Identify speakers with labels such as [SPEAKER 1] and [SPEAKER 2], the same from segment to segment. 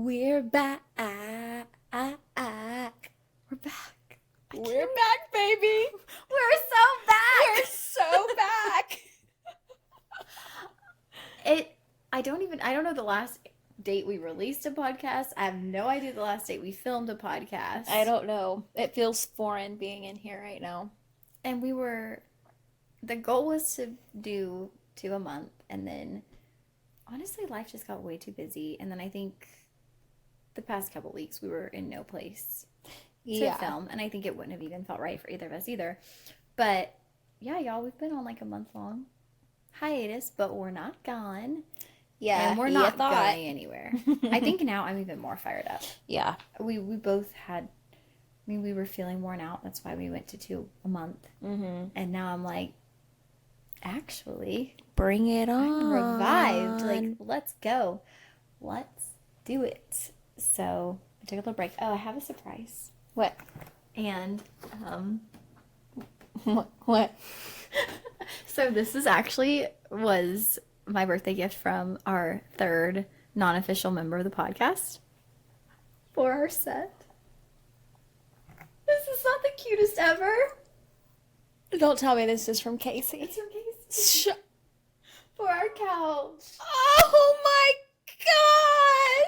[SPEAKER 1] We're back. We're back.
[SPEAKER 2] We're back, baby.
[SPEAKER 1] We're so back.
[SPEAKER 2] We're so back.
[SPEAKER 1] I don't know the last date we released a podcast. I have no idea the last date we filmed a podcast.
[SPEAKER 2] I don't know. It feels foreign being in here right now.
[SPEAKER 1] And the goal was to do 2 a month, and then honestly life just got way too busy, and then I think the past couple weeks we were in no place to film, and I think it wouldn't have even felt right for either of us either. But yeah, y'all, we've been on like a month-long hiatus, but we're not gone.
[SPEAKER 2] Yeah,
[SPEAKER 1] and we're not going anywhere. I think now I'm even more fired up.
[SPEAKER 2] Yeah.
[SPEAKER 1] We both had, we were feeling worn out. That's why we went to 2 a month.
[SPEAKER 2] Mm-hmm.
[SPEAKER 1] And now I'm like, actually,
[SPEAKER 2] bring it on.
[SPEAKER 1] I'm revived. Like, let's go. Let's do it. So I took a little break. Oh, I have a surprise.
[SPEAKER 2] What?
[SPEAKER 1] And
[SPEAKER 2] What?
[SPEAKER 1] So this was my birthday gift from our third non-official member of the podcast for our set. This is not the cutest ever.
[SPEAKER 2] Don't tell me this is from Casey.
[SPEAKER 1] It's from Casey. For our couch.
[SPEAKER 2] Oh my gosh!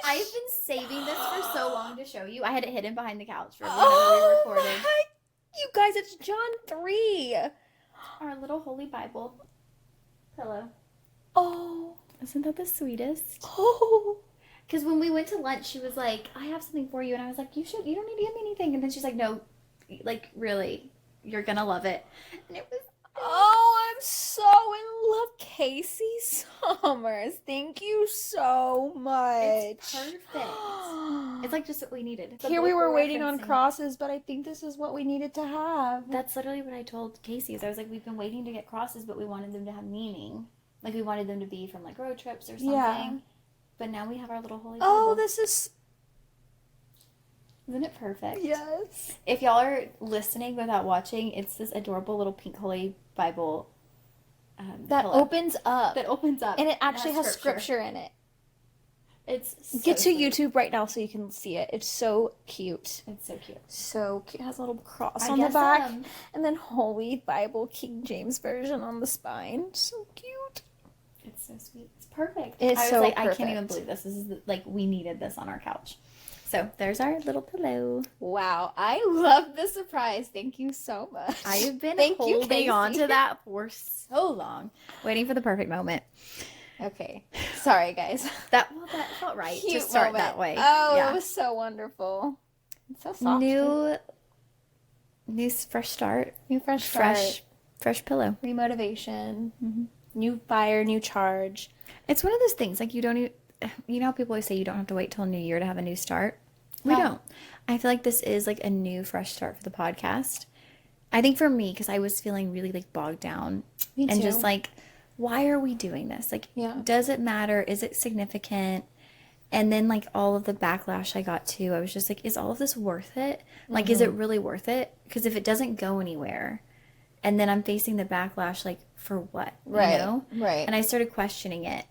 [SPEAKER 1] I've been saving this for so long to show you. I had it hidden behind the couch for whenever
[SPEAKER 2] Oh
[SPEAKER 1] we recorded.
[SPEAKER 2] You guys, it's John 3.
[SPEAKER 1] Our little holy Bible pillow.
[SPEAKER 2] Oh.
[SPEAKER 1] Isn't that the sweetest?
[SPEAKER 2] Oh.
[SPEAKER 1] Because when we went to lunch, she was like, I have something for you. And I was like, you don't need to give me anything. And then she's like, no, like, really, you're going to love it. And it was...
[SPEAKER 2] Oh, I'm so in love. Casey Summers, thank you so much.
[SPEAKER 1] It's perfect. It's like just what we needed.
[SPEAKER 2] Here we were waiting on crosses, but I think this is what we needed to have.
[SPEAKER 1] That's literally what I told Casey. Is I was like, we've been waiting to get crosses, but we wanted them to have meaning. Like, we wanted them to be from, like, road trips or something. Yeah. But now we have our little holy Bible.
[SPEAKER 2] Oh, this is...
[SPEAKER 1] Isn't it perfect?
[SPEAKER 2] Yes.
[SPEAKER 1] If y'all are listening without watching, it's this adorable little pink holy Bible
[SPEAKER 2] that
[SPEAKER 1] pillow.
[SPEAKER 2] opens up. And it actually has scripture in it.
[SPEAKER 1] It's so
[SPEAKER 2] Get to
[SPEAKER 1] sweet.
[SPEAKER 2] YouTube right now so you can see it. It's so cute.
[SPEAKER 1] It's so cute.
[SPEAKER 2] So cute. It has a little cross on the back. And then Holy Bible King James Version on the spine. So cute.
[SPEAKER 1] It's so sweet. It's perfect.
[SPEAKER 2] It's so perfect.
[SPEAKER 1] I can't even believe this. This is like, we needed this on our couch. So there's our little pillow.
[SPEAKER 2] Wow, I love the surprise. Thank you so much.
[SPEAKER 1] I have been holding on to that for so long, waiting for the perfect moment.
[SPEAKER 2] Okay, sorry guys.
[SPEAKER 1] That felt right to start that way.
[SPEAKER 2] Oh, yeah. It was so wonderful. It's so soft.
[SPEAKER 1] New fresh start.
[SPEAKER 2] Fresh
[SPEAKER 1] pillow.
[SPEAKER 2] Remotivation. Mm-hmm. New fire, new charge.
[SPEAKER 1] It's one of those things, like, you don't even... You know how people always say you don't have to wait till New Year to have a new start? We don't. I feel like this is like a new, fresh start for the podcast. I think for me, because I was feeling really like bogged down.
[SPEAKER 2] Me too.
[SPEAKER 1] And just like, why are we doing this? Like, does it matter? Is it significant? And then like all of the backlash I got to, I was just like, is all of this worth it? Like, is it really worth it? Because if it doesn't go anywhere, and then I'm facing the backlash, like, for what?
[SPEAKER 2] Right.
[SPEAKER 1] You know?
[SPEAKER 2] Right.
[SPEAKER 1] And I started questioning it.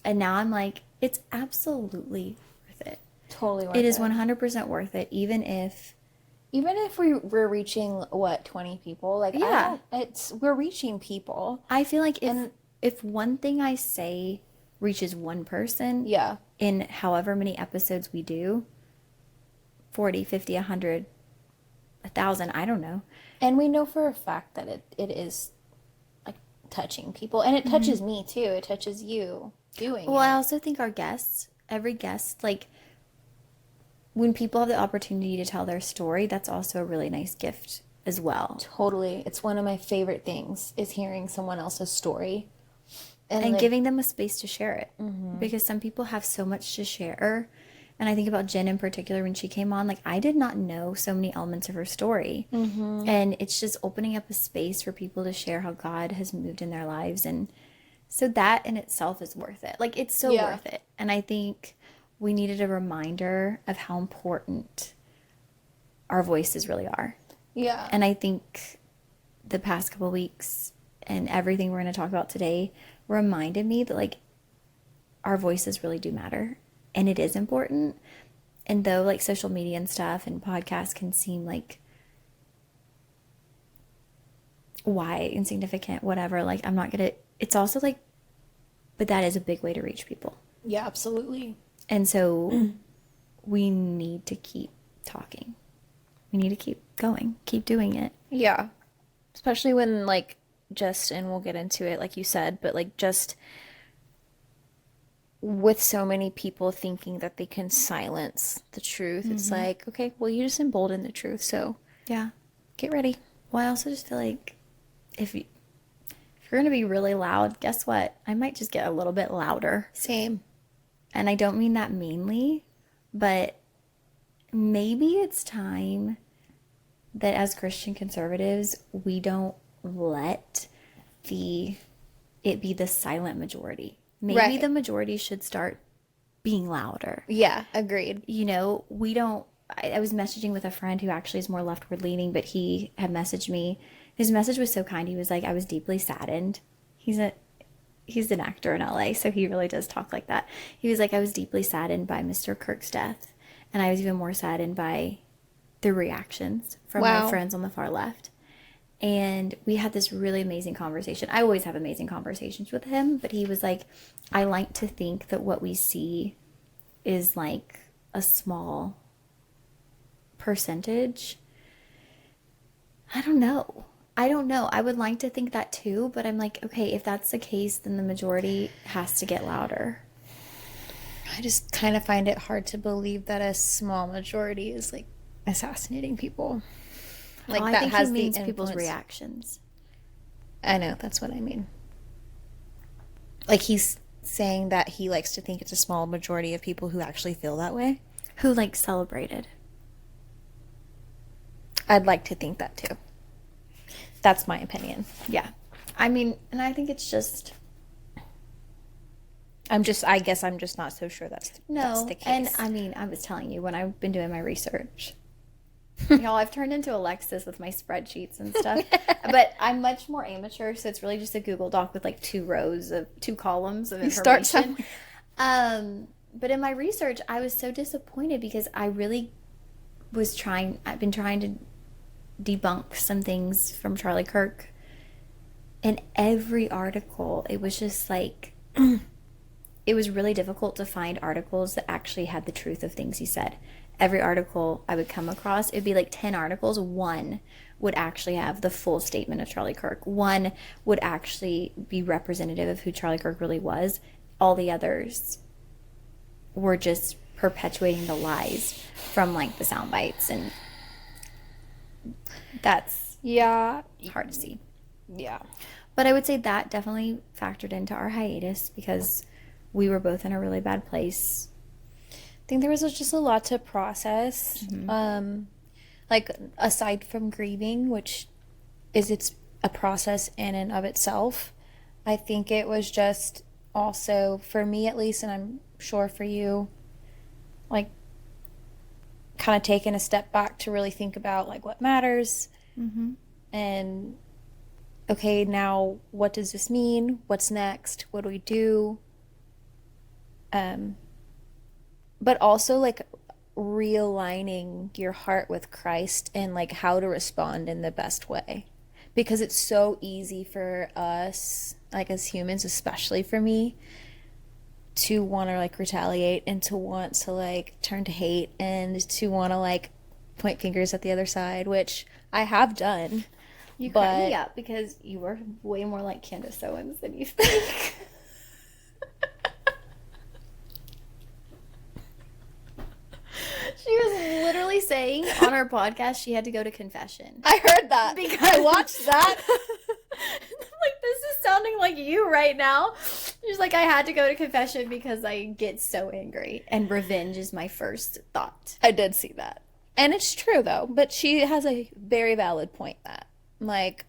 [SPEAKER 1] And now I'm like, it's absolutely worth it.
[SPEAKER 2] Totally worth it.
[SPEAKER 1] It is 100% worth it, even if
[SPEAKER 2] we're reaching, what, 20 people? Like,
[SPEAKER 1] yeah,
[SPEAKER 2] we're reaching people.
[SPEAKER 1] I feel like if one thing I say reaches one person, in however many episodes we do, 40, 50, 100, 1,000, I don't know.
[SPEAKER 2] And we know for a fact that it is like touching people, and it touches me too. It touches you. Well,
[SPEAKER 1] I also think every guest, like, when people have the opportunity to tell their story, that's also a really nice gift as well.
[SPEAKER 2] Totally. It's one of my favorite things, is hearing someone else's story.
[SPEAKER 1] And like, giving them a space to share it. Mm-hmm. Because some people have so much to share. And I think about Jen in particular, when she came on, like, I did not know so many elements of her story. Mm-hmm. And it's just opening up a space for people to share how God has moved in their lives. And so that in itself is worth it. Like, it's so worth it. And I think we needed a reminder of how important our voices really are.
[SPEAKER 2] Yeah.
[SPEAKER 1] And I think the past couple of weeks and everything we're going to talk about today reminded me that, like, our voices really do matter. And it is important. And though like social media and stuff and podcasts can seem like why insignificant, whatever, like I'm not gonna, it's also like, but that is a big way to reach people.
[SPEAKER 2] Yeah, absolutely.
[SPEAKER 1] And so we need to keep talking. We need to keep going, keep doing it.
[SPEAKER 2] Yeah. Especially when, like, just, and we'll get into it, like you said, but, like, just with so many people thinking that they can silence the truth, it's like, okay, well, you just embolden the truth, so
[SPEAKER 1] Yeah.
[SPEAKER 2] get ready.
[SPEAKER 1] Well, I also just feel like if you're going to be really loud, guess what? I might just get a little bit louder.
[SPEAKER 2] Same.
[SPEAKER 1] And I don't mean that meanly, but maybe it's time that as Christian conservatives, we don't let it be the silent majority. Maybe
[SPEAKER 2] Right.
[SPEAKER 1] the majority should start being louder.
[SPEAKER 2] Yeah, agreed.
[SPEAKER 1] You know, we don't. I was messaging with a friend who actually is more leftward leaning, but he had messaged me. His message was so kind. He was like, I was deeply saddened. He's an actor in LA, so he really does talk like that. He was like, I was deeply saddened by Mr. Kirk's death, and I was even more saddened by the reactions from my friends on the far left. And we had this really amazing conversation. I always have amazing conversations with him, but he was like, I like to think that what we see is like a small percentage. I don't know. I would like to think that too, but I'm like, okay, if that's the case, then the majority has to get louder.
[SPEAKER 2] I just kind of find it hard to believe that a small majority is, like, assassinating people. Like,
[SPEAKER 1] I
[SPEAKER 2] that
[SPEAKER 1] think
[SPEAKER 2] has
[SPEAKER 1] he
[SPEAKER 2] the
[SPEAKER 1] means people's
[SPEAKER 2] influence.
[SPEAKER 1] reactions.
[SPEAKER 2] I know, that's what I mean. Like, he's saying that he likes to think it's a small majority of people who actually feel that way.
[SPEAKER 1] Who like celebrated.
[SPEAKER 2] I'd like to think that too. That's my opinion.
[SPEAKER 1] Yeah. I mean, and I think it's just
[SPEAKER 2] I guess I'm just not so sure that's the case.
[SPEAKER 1] And I mean, I was telling you when I've been doing my research. Y'all, I've turned into Alexis with my spreadsheets and stuff. But I'm much more amateur, so it's really just a Google Doc with like two columns of information.
[SPEAKER 2] Start somewhere.
[SPEAKER 1] But in my research, I was so disappointed because I really I've been trying to debunk some things from Charlie Kirk. In every article, it was just like, it was really difficult to find articles that actually had the truth of things he said. Every article I would come across, it'd be like 10 articles. One would actually have the full statement of Charlie Kirk. One would actually be representative of who Charlie Kirk really was. All the others were just perpetuating the lies from like the sound bites, and that's hard to see.
[SPEAKER 2] Yeah.
[SPEAKER 1] But I would say that definitely factored into our hiatus because we were both in a really bad place.
[SPEAKER 2] I think there was just a lot to process. Like, aside from grieving, which it's a process in and of itself, I think it was just also, for me at least, and I'm sure for you, like, kind of taking a step back to really think about, like, what matters. And, okay, now what does this mean? What's next? What do we do? But also, like, realigning your heart with Christ and, like, how to respond in the best way. Because it's so easy for us, like, as humans, especially for me, to want to, like, retaliate and to want to, like, turn to hate and to want to, like, point fingers at the other side, which I have done.
[SPEAKER 1] You cracked me up because you were way more like Candace Owens than you think. She was literally saying on our podcast she had to go to confession.
[SPEAKER 2] I heard that.
[SPEAKER 1] Because
[SPEAKER 2] I watched that.
[SPEAKER 1] Like, this is sounding like you right now. She's like, I had to go to confession because I get so angry. And revenge is my first thought.
[SPEAKER 2] I did see that. And it's true, though. But she has a very valid point that, like,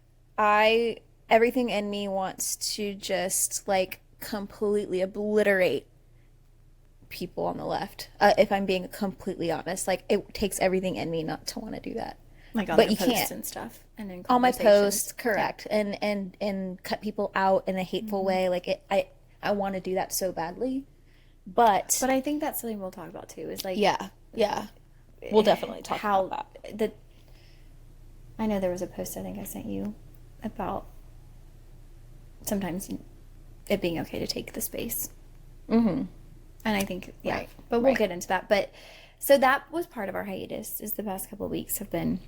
[SPEAKER 2] everything in me wants to just, like, completely obliterate people on the left. If I'm being completely honest, like, it takes everything in me not to want to do that.
[SPEAKER 1] Like on
[SPEAKER 2] but
[SPEAKER 1] your
[SPEAKER 2] you
[SPEAKER 1] posts
[SPEAKER 2] can't.
[SPEAKER 1] and stuff. And in
[SPEAKER 2] On my
[SPEAKER 1] conversations.
[SPEAKER 2] posts, correct. Yeah. And cut people out in a hateful way. Like, I want to do that so badly. But
[SPEAKER 1] I think that's something we'll talk about too. Is like,
[SPEAKER 2] yeah, Yeah. We'll definitely talk about that.
[SPEAKER 1] I know there was a post I think I sent you about sometimes it being okay to take the space. Mm-hmm. And I think, yeah, right. But we'll get into that. But so that was part of our hiatus, is the past couple of weeks have been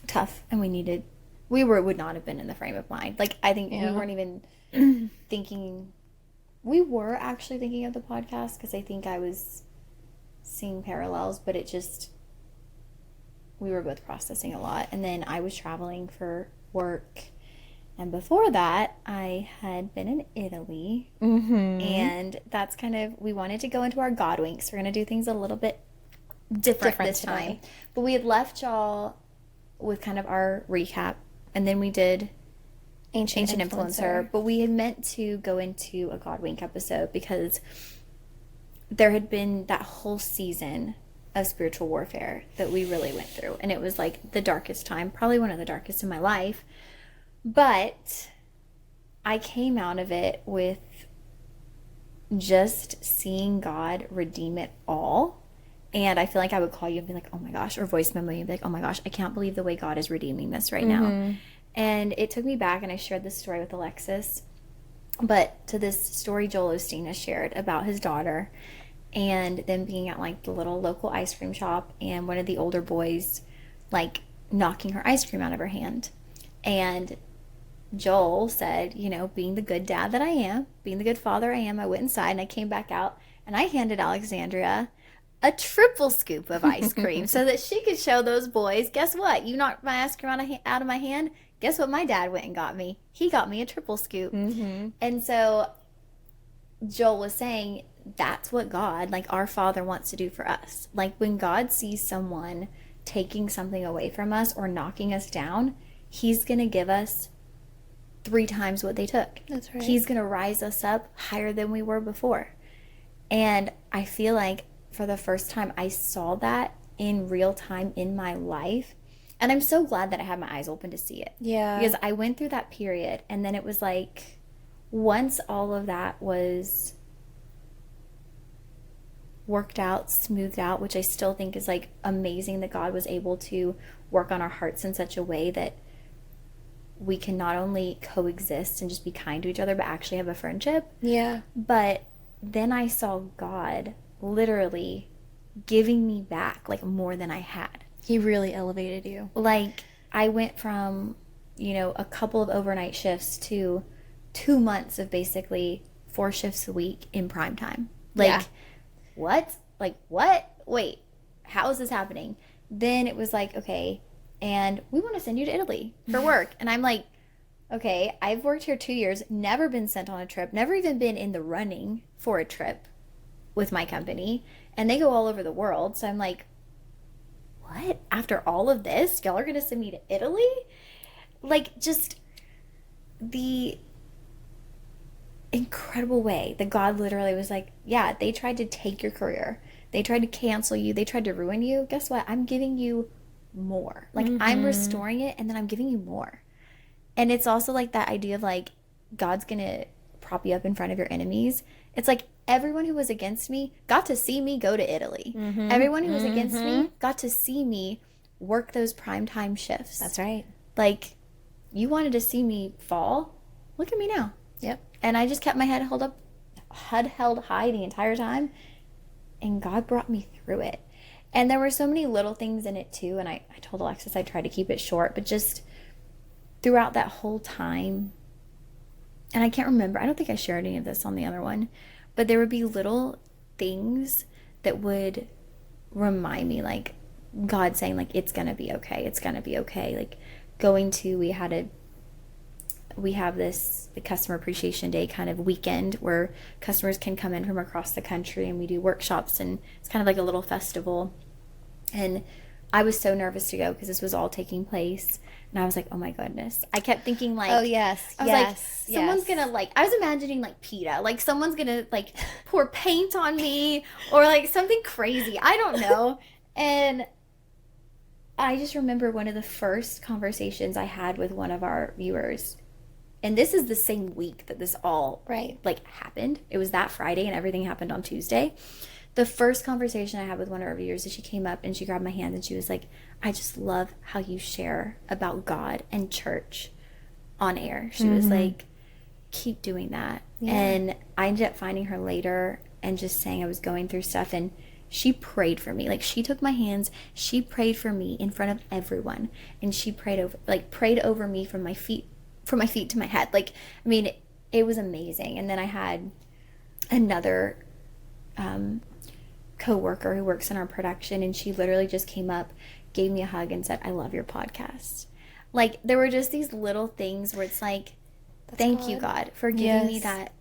[SPEAKER 1] tough, and would not have been in the frame of mind. Like, I think we weren't even thinking, we were actually thinking of the podcast because I think I was seeing parallels, but we were both processing a lot. And then I was traveling for work. And before that, I had been in Italy. Mm-hmm. And that's we wanted to go into our God winks. We're going to do things a little bit different this time. But we had left y'all with kind of our recap. And then we did Ancient Influencer. But we had meant to go into a God wink episode because there had been that whole season of spiritual warfare that we really went through. And it was like the darkest time, probably one of the darkest in my life. But I came out of it with just seeing God redeem it all. And I feel like I would call you and be like, oh my gosh, or voice memo you and be like, oh my gosh, I can't believe the way God is redeeming this right now. And it took me back, and I shared this story with Alexis, but to this story Joel Osteen has shared about his daughter and them being at like the little local ice cream shop, and one of the older boys like knocking her ice cream out of her hand. And Joel said, being the good dad that I am, being the good father I am, I went inside and I came back out and I handed Alexandria a triple scoop of ice cream so that she could show those boys, guess what? You knocked my ice cream out of my hand. Guess what my dad went and got me? He got me a triple scoop. Mm-hmm. And so Joel was saying that's what God, like our Father, wants to do for us. Like when God sees someone taking something away from us or knocking us down, He's going to give us 3 times what they took.
[SPEAKER 2] That's right.
[SPEAKER 1] He's going to rise us up higher than we were before. And I feel like for the first time I saw that in real time in my life. And I'm so glad that I had my eyes open to see it.
[SPEAKER 2] Yeah.
[SPEAKER 1] Because I went through that period, and then it was like, once all of that was worked out, smoothed out, which I still think is like amazing that God was able to work on our hearts in such a way that we can not only coexist and just be kind to each other, but actually have a friendship.
[SPEAKER 2] Yeah.
[SPEAKER 1] But then I saw God literally giving me back like more than I had.
[SPEAKER 2] He really elevated you.
[SPEAKER 1] Like I went from, a couple of overnight shifts to 2 months of basically 4 shifts a week in prime time. Like, yeah. What? Like, what? Wait, how is this happening? Then it was like, okay, and we want to send you to Italy for work. And I'm like, okay, I've worked here 2 years, never been sent on a trip, never even been in the running for a trip with my company. And they go all over the world. So I'm like, what? After all of this, y'all are going to send me to Italy? Like, just the incredible way that God literally was like, yeah, they tried to take your career. They tried to cancel you. They tried to ruin you. Guess what? I'm giving you more. Like, I'm restoring it, and then I'm giving you more. And it's also like that idea of like, God's going to prop you up in front of your enemies. It's like everyone who was against me got to see me go to Italy. Mm-hmm. Everyone who was against me got to see me work those primetime shifts.
[SPEAKER 2] That's right.
[SPEAKER 1] Like, you wanted to see me fall? Look at me now.
[SPEAKER 2] Yep.
[SPEAKER 1] And I just kept my head held high the entire time. And God brought me through it. And there were so many little things in it too. And I told Alexis I tried to keep it short. But just throughout that whole time, and I can't remember, I don't think I shared any of this on the other one, but there would be little things that would remind me, like God saying, like, it's going to be okay. It's going to be okay. Like we have this, the Customer Appreciation Day kind of weekend where customers can come in from across the country and we do workshops, and it's kind of like a little festival. And I was so nervous to go because this was all taking place. And I was like, oh my goodness. I kept thinking like,
[SPEAKER 2] oh yes,
[SPEAKER 1] I was like, someone's going to like, I was imagining like PETA, like someone's going to like pour paint on me or like something crazy. I don't know. And I just remember one of the first conversations I had with one of our viewers. And this is the same week that this all like happened. It was that Friday and everything happened on Tuesday. The first conversation I had with one of our viewers is she came up and she grabbed my hand and she was like, I just love how you share about God and church on air. She was like, keep doing that. Yeah. And I ended up finding her later and just saying I was going through stuff, and she prayed for me. Like, she took my hands, she prayed for me in front of everyone, and she prayed over me from my feet to my head. Like, I mean, it was amazing. And then I had another co-worker who works in our production, and she literally just came up, gave me a hug, and said, I love your podcast. Like, there were just these little things where it's like, thank you, God, for giving me that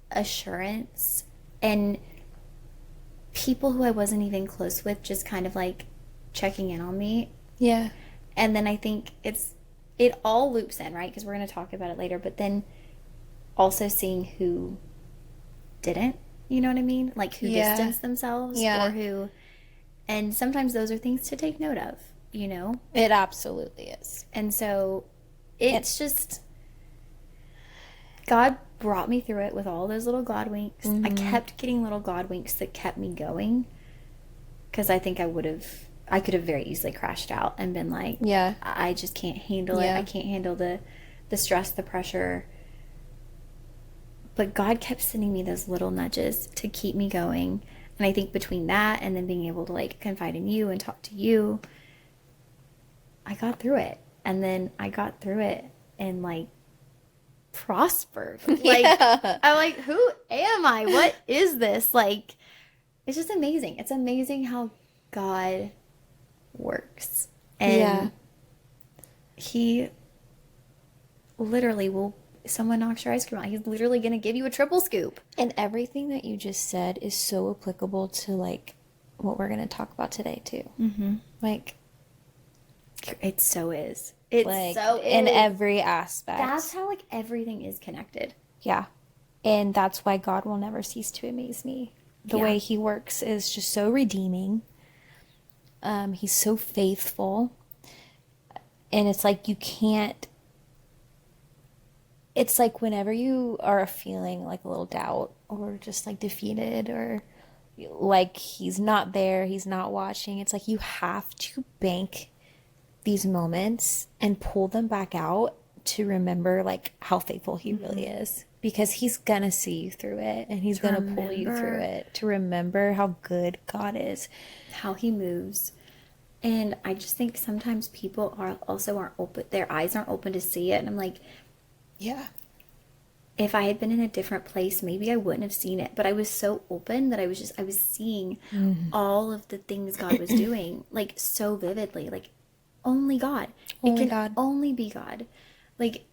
[SPEAKER 1] assurance. And people who I wasn't even close with just kind of like checking in on me.
[SPEAKER 2] Yeah.
[SPEAKER 1] And then I think it all loops in, right? Because we're going to talk about it later. But then also seeing who didn't, you know what I mean? Like, who distanced themselves or who. And sometimes those are things to take note of, you know?
[SPEAKER 2] It absolutely is.
[SPEAKER 1] And so it's just, God brought me through it with all those little God winks. I kept getting little God winks that kept me going, because I think I could have very easily crashed out and been like, I just can't handle it. I can't handle the stress, the pressure. But God kept sending me those little nudges to keep me going. And I think between that and then being able to like confide in you and talk to you, I got through it. And then I got through it and like prospered. Like, I'm like, who am I? What is this? Like, it's just amazing. It's amazing how God works. And he literally will, someone knocks your ice cream out, he's literally going to give you a triple scoop.
[SPEAKER 2] And everything that you just said is so applicable to like what we're going to talk about today too. Like,
[SPEAKER 1] it so is. It's
[SPEAKER 2] like,
[SPEAKER 1] so is.
[SPEAKER 2] In every aspect.
[SPEAKER 1] That's how like everything is connected.
[SPEAKER 2] Yeah. And that's why God will never cease to amaze me. The way he works is just so redeeming. He's so faithful. And it's like you can't, it's like whenever you are feeling like a little doubt or just like defeated or like he's not there, he's not watching, it's like you have to bank these moments and pull them back out to remember like how faithful he really is, because he's gonna see you through it and he's gonna pull you through it, to remember how good God is,
[SPEAKER 1] how he moves. And I just think sometimes people aren't open, their eyes aren't open to see it. And I'm like, if I had been in a different place, maybe I wouldn't have seen it. But I was so open that I was seeing all of the things God was doing, like so vividly, like only God. It can only be God. Like,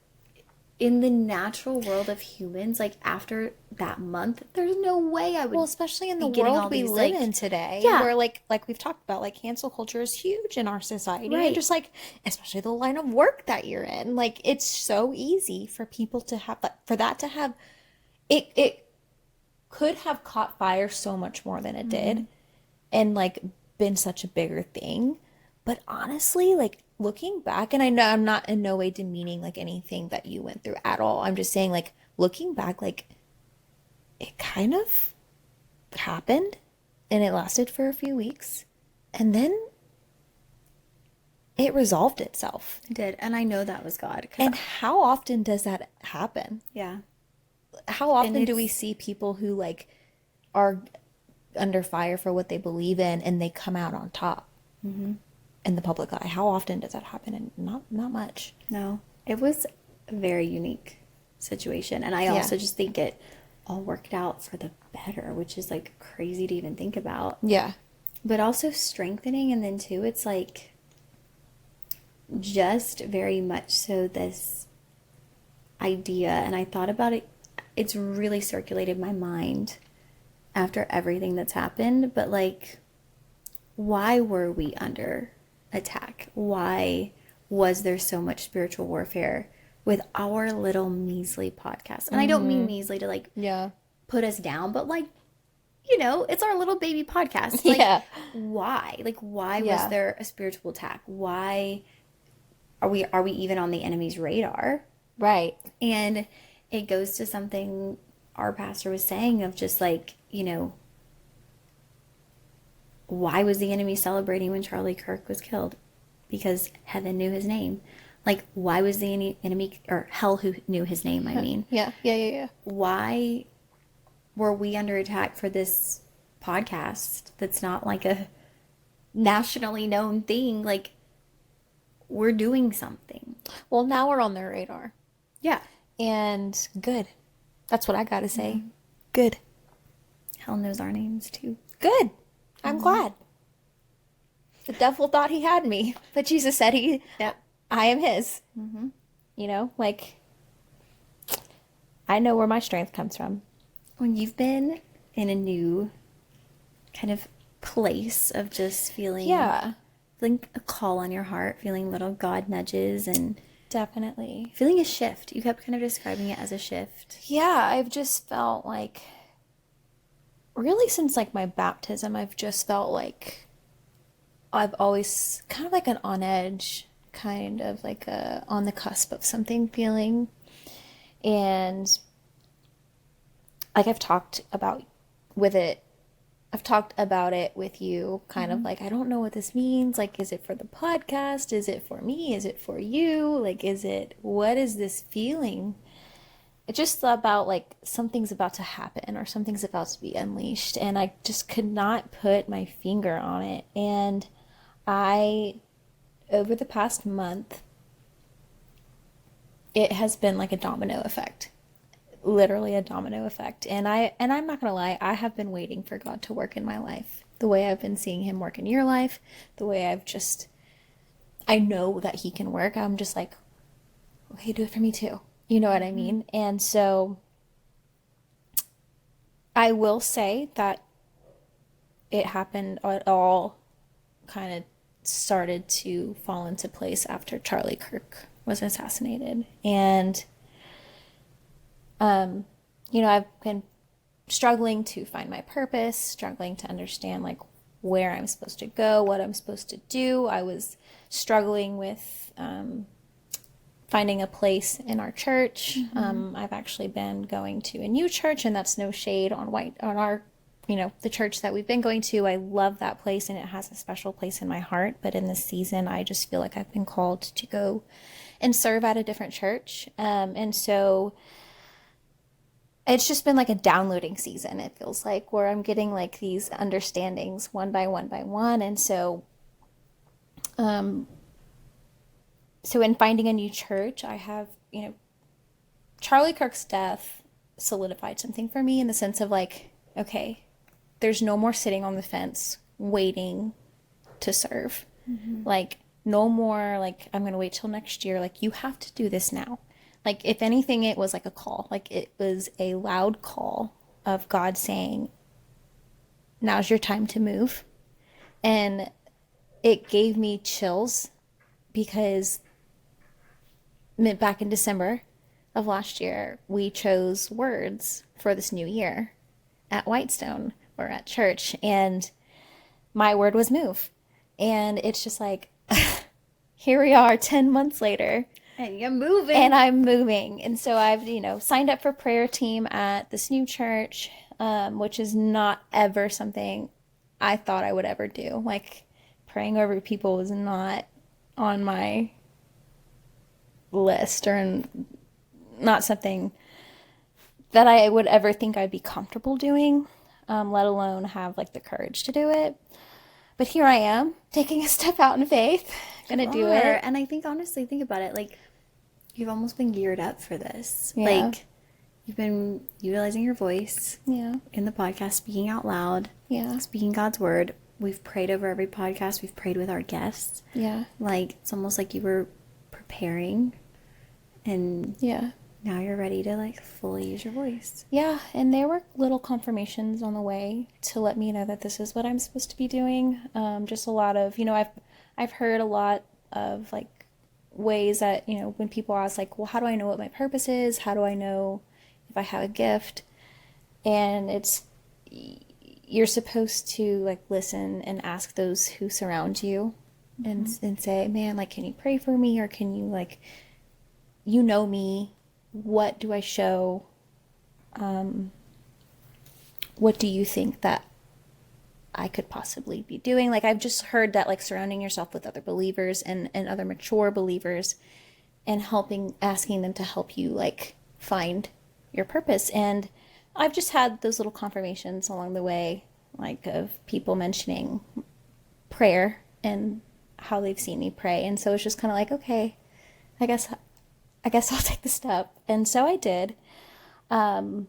[SPEAKER 1] in the natural world of humans, like after that month, there's no way I would.
[SPEAKER 2] Well, especially in the world we live in today, where like we've talked about, like cancel culture is huge in our society, and just like especially the line of work that you're in, like it's so easy for people to have that, for that to have, it could have caught fire so much more than it did, and like been such a bigger thing. But honestly, like looking back, and I know I'm not in no way demeaning like anything that you went through at all. I'm just saying, like, looking back, like it kind of happened and it lasted for a few weeks and then it resolved itself.
[SPEAKER 1] It did. And I know that was God.
[SPEAKER 2] And how often does that happen?
[SPEAKER 1] Yeah.
[SPEAKER 2] How often do we see people who like are under fire for what they believe in and they come out on top? In the public eye? How often does that happen? And not much.
[SPEAKER 1] No, it was a very unique situation, and I also just think it all worked out for the better, which is like crazy to even think about. But also strengthening, and then too, it's like just very much so this idea, and I thought about it, it's really circulated my mind after everything that's happened, but like, why were we under attack? Why was there so much spiritual warfare with our little measly podcast? And I don't mean measly to like put us down, but like, you know, it's our little baby podcast. Like, why? Like, why was there a spiritual attack? Why are we even on the enemy's radar?
[SPEAKER 2] Right.
[SPEAKER 1] And it goes to something our pastor was saying of just like, you know, why was the enemy celebrating when Charlie Kirk was killed? Because heaven knew his name. Like, why was the enemy, or hell who knew his name, I mean.
[SPEAKER 2] Yeah.
[SPEAKER 1] Why were we under attack for this podcast that's not like a nationally known thing? Like, we're doing something.
[SPEAKER 2] Well, now we're on their radar.
[SPEAKER 1] Yeah.
[SPEAKER 2] And good. That's what I gotta say. Mm-hmm. Good.
[SPEAKER 1] Hell knows our names too.
[SPEAKER 2] Good. I'm glad. The devil thought he had me, but Jesus said I am his. Mm-hmm. You know, like, I know where my strength comes from.
[SPEAKER 1] When you've been in a new kind of place of just feeling a call on your heart, feeling little God nudges, and
[SPEAKER 2] definitely
[SPEAKER 1] feeling a shift. You kept kind of describing it as a shift.
[SPEAKER 2] Yeah, I've just felt like, really since like my baptism, I've just felt like I've always kind of like an on edge, kind of like a on the cusp of something feeling. And like I've talked about it with you, kind of like, I don't know what this means. Like, is it for the podcast? Is it for me? Is it for you? Like, what is this feeling? It's just about like something's about to happen or something's about to be unleashed. And I just could not put my finger on it. And over the past month, it has been like a domino effect. Literally a domino effect. And I'm not gonna lie, I have been waiting for God to work in my life. The way I've been seeing him work in your life, the way I know that he can work. I'm just like, okay, do it for me too. You know what I mean? And so I will say that it all kind of started to fall into place after Charlie Kirk was assassinated. And I've been struggling to find my purpose, struggling to understand like where I'm supposed to go, what I'm supposed to do. I was struggling with finding a place in our church. I've actually been going to a new church, and that's no shade on our, the church that we've been going to. I love that place, and it has a special place in my heart. But in this season, I just feel like I've been called to go and serve at a different church. And so it's just been like a downloading season, it feels like, where I'm getting like these understandings one by one. And so in finding a new church, I have, Charlie Kirk's death solidified something for me in the sense of like, okay, there's no more sitting on the fence waiting to serve. Like, no more like, I'm going to wait till next year. Like, you have to do this now. Like, if anything, it was like a call. Like, it was a loud call of God saying, now's your time to move. And it gave me chills because back in December of last year, we chose words for this new year at Whitestone, or at church, and my word was move. And it's just like, here we are 10 months later.
[SPEAKER 1] And you're moving.
[SPEAKER 2] And I'm moving. And so I've, signed up for prayer team at this new church, which is not ever something I thought I would ever do. Like, praying over people was not on my list, or not something that I would ever think I'd be comfortable doing, let alone have like the courage to do it. But here I am, taking a step out in faith, gonna do it.
[SPEAKER 1] And I think, honestly, think about it, like, you've almost been geared up for this.
[SPEAKER 2] Yeah.
[SPEAKER 1] Like, you've been utilizing your voice in the podcast, speaking out loud, speaking God's word. We've prayed over every podcast. We've prayed with our guests.
[SPEAKER 2] Yeah.
[SPEAKER 1] Like, it's almost like you were preparing, and now you're ready to like fully use your voice.
[SPEAKER 2] Yeah, and there were little confirmations on the way to let me know that this is what I'm supposed to be doing. Just a lot of, I've heard a lot of like ways that, when people ask like, well, how do I know what my purpose is? How do I know if I have a gift? And you're supposed to like listen and ask those who surround you, and say, man, like, can you pray for me? Or can you like, me, what do I show? What do you think that I could possibly be doing. Like, I've just heard that, like, surrounding yourself with other believers and other mature believers and asking them to help you, like, find your purpose. And I've just had those little confirmations along the way, like, of people mentioning prayer and how they've seen me pray. And so it's just kind of like, okay, I guess I'll take the step. And so I did. But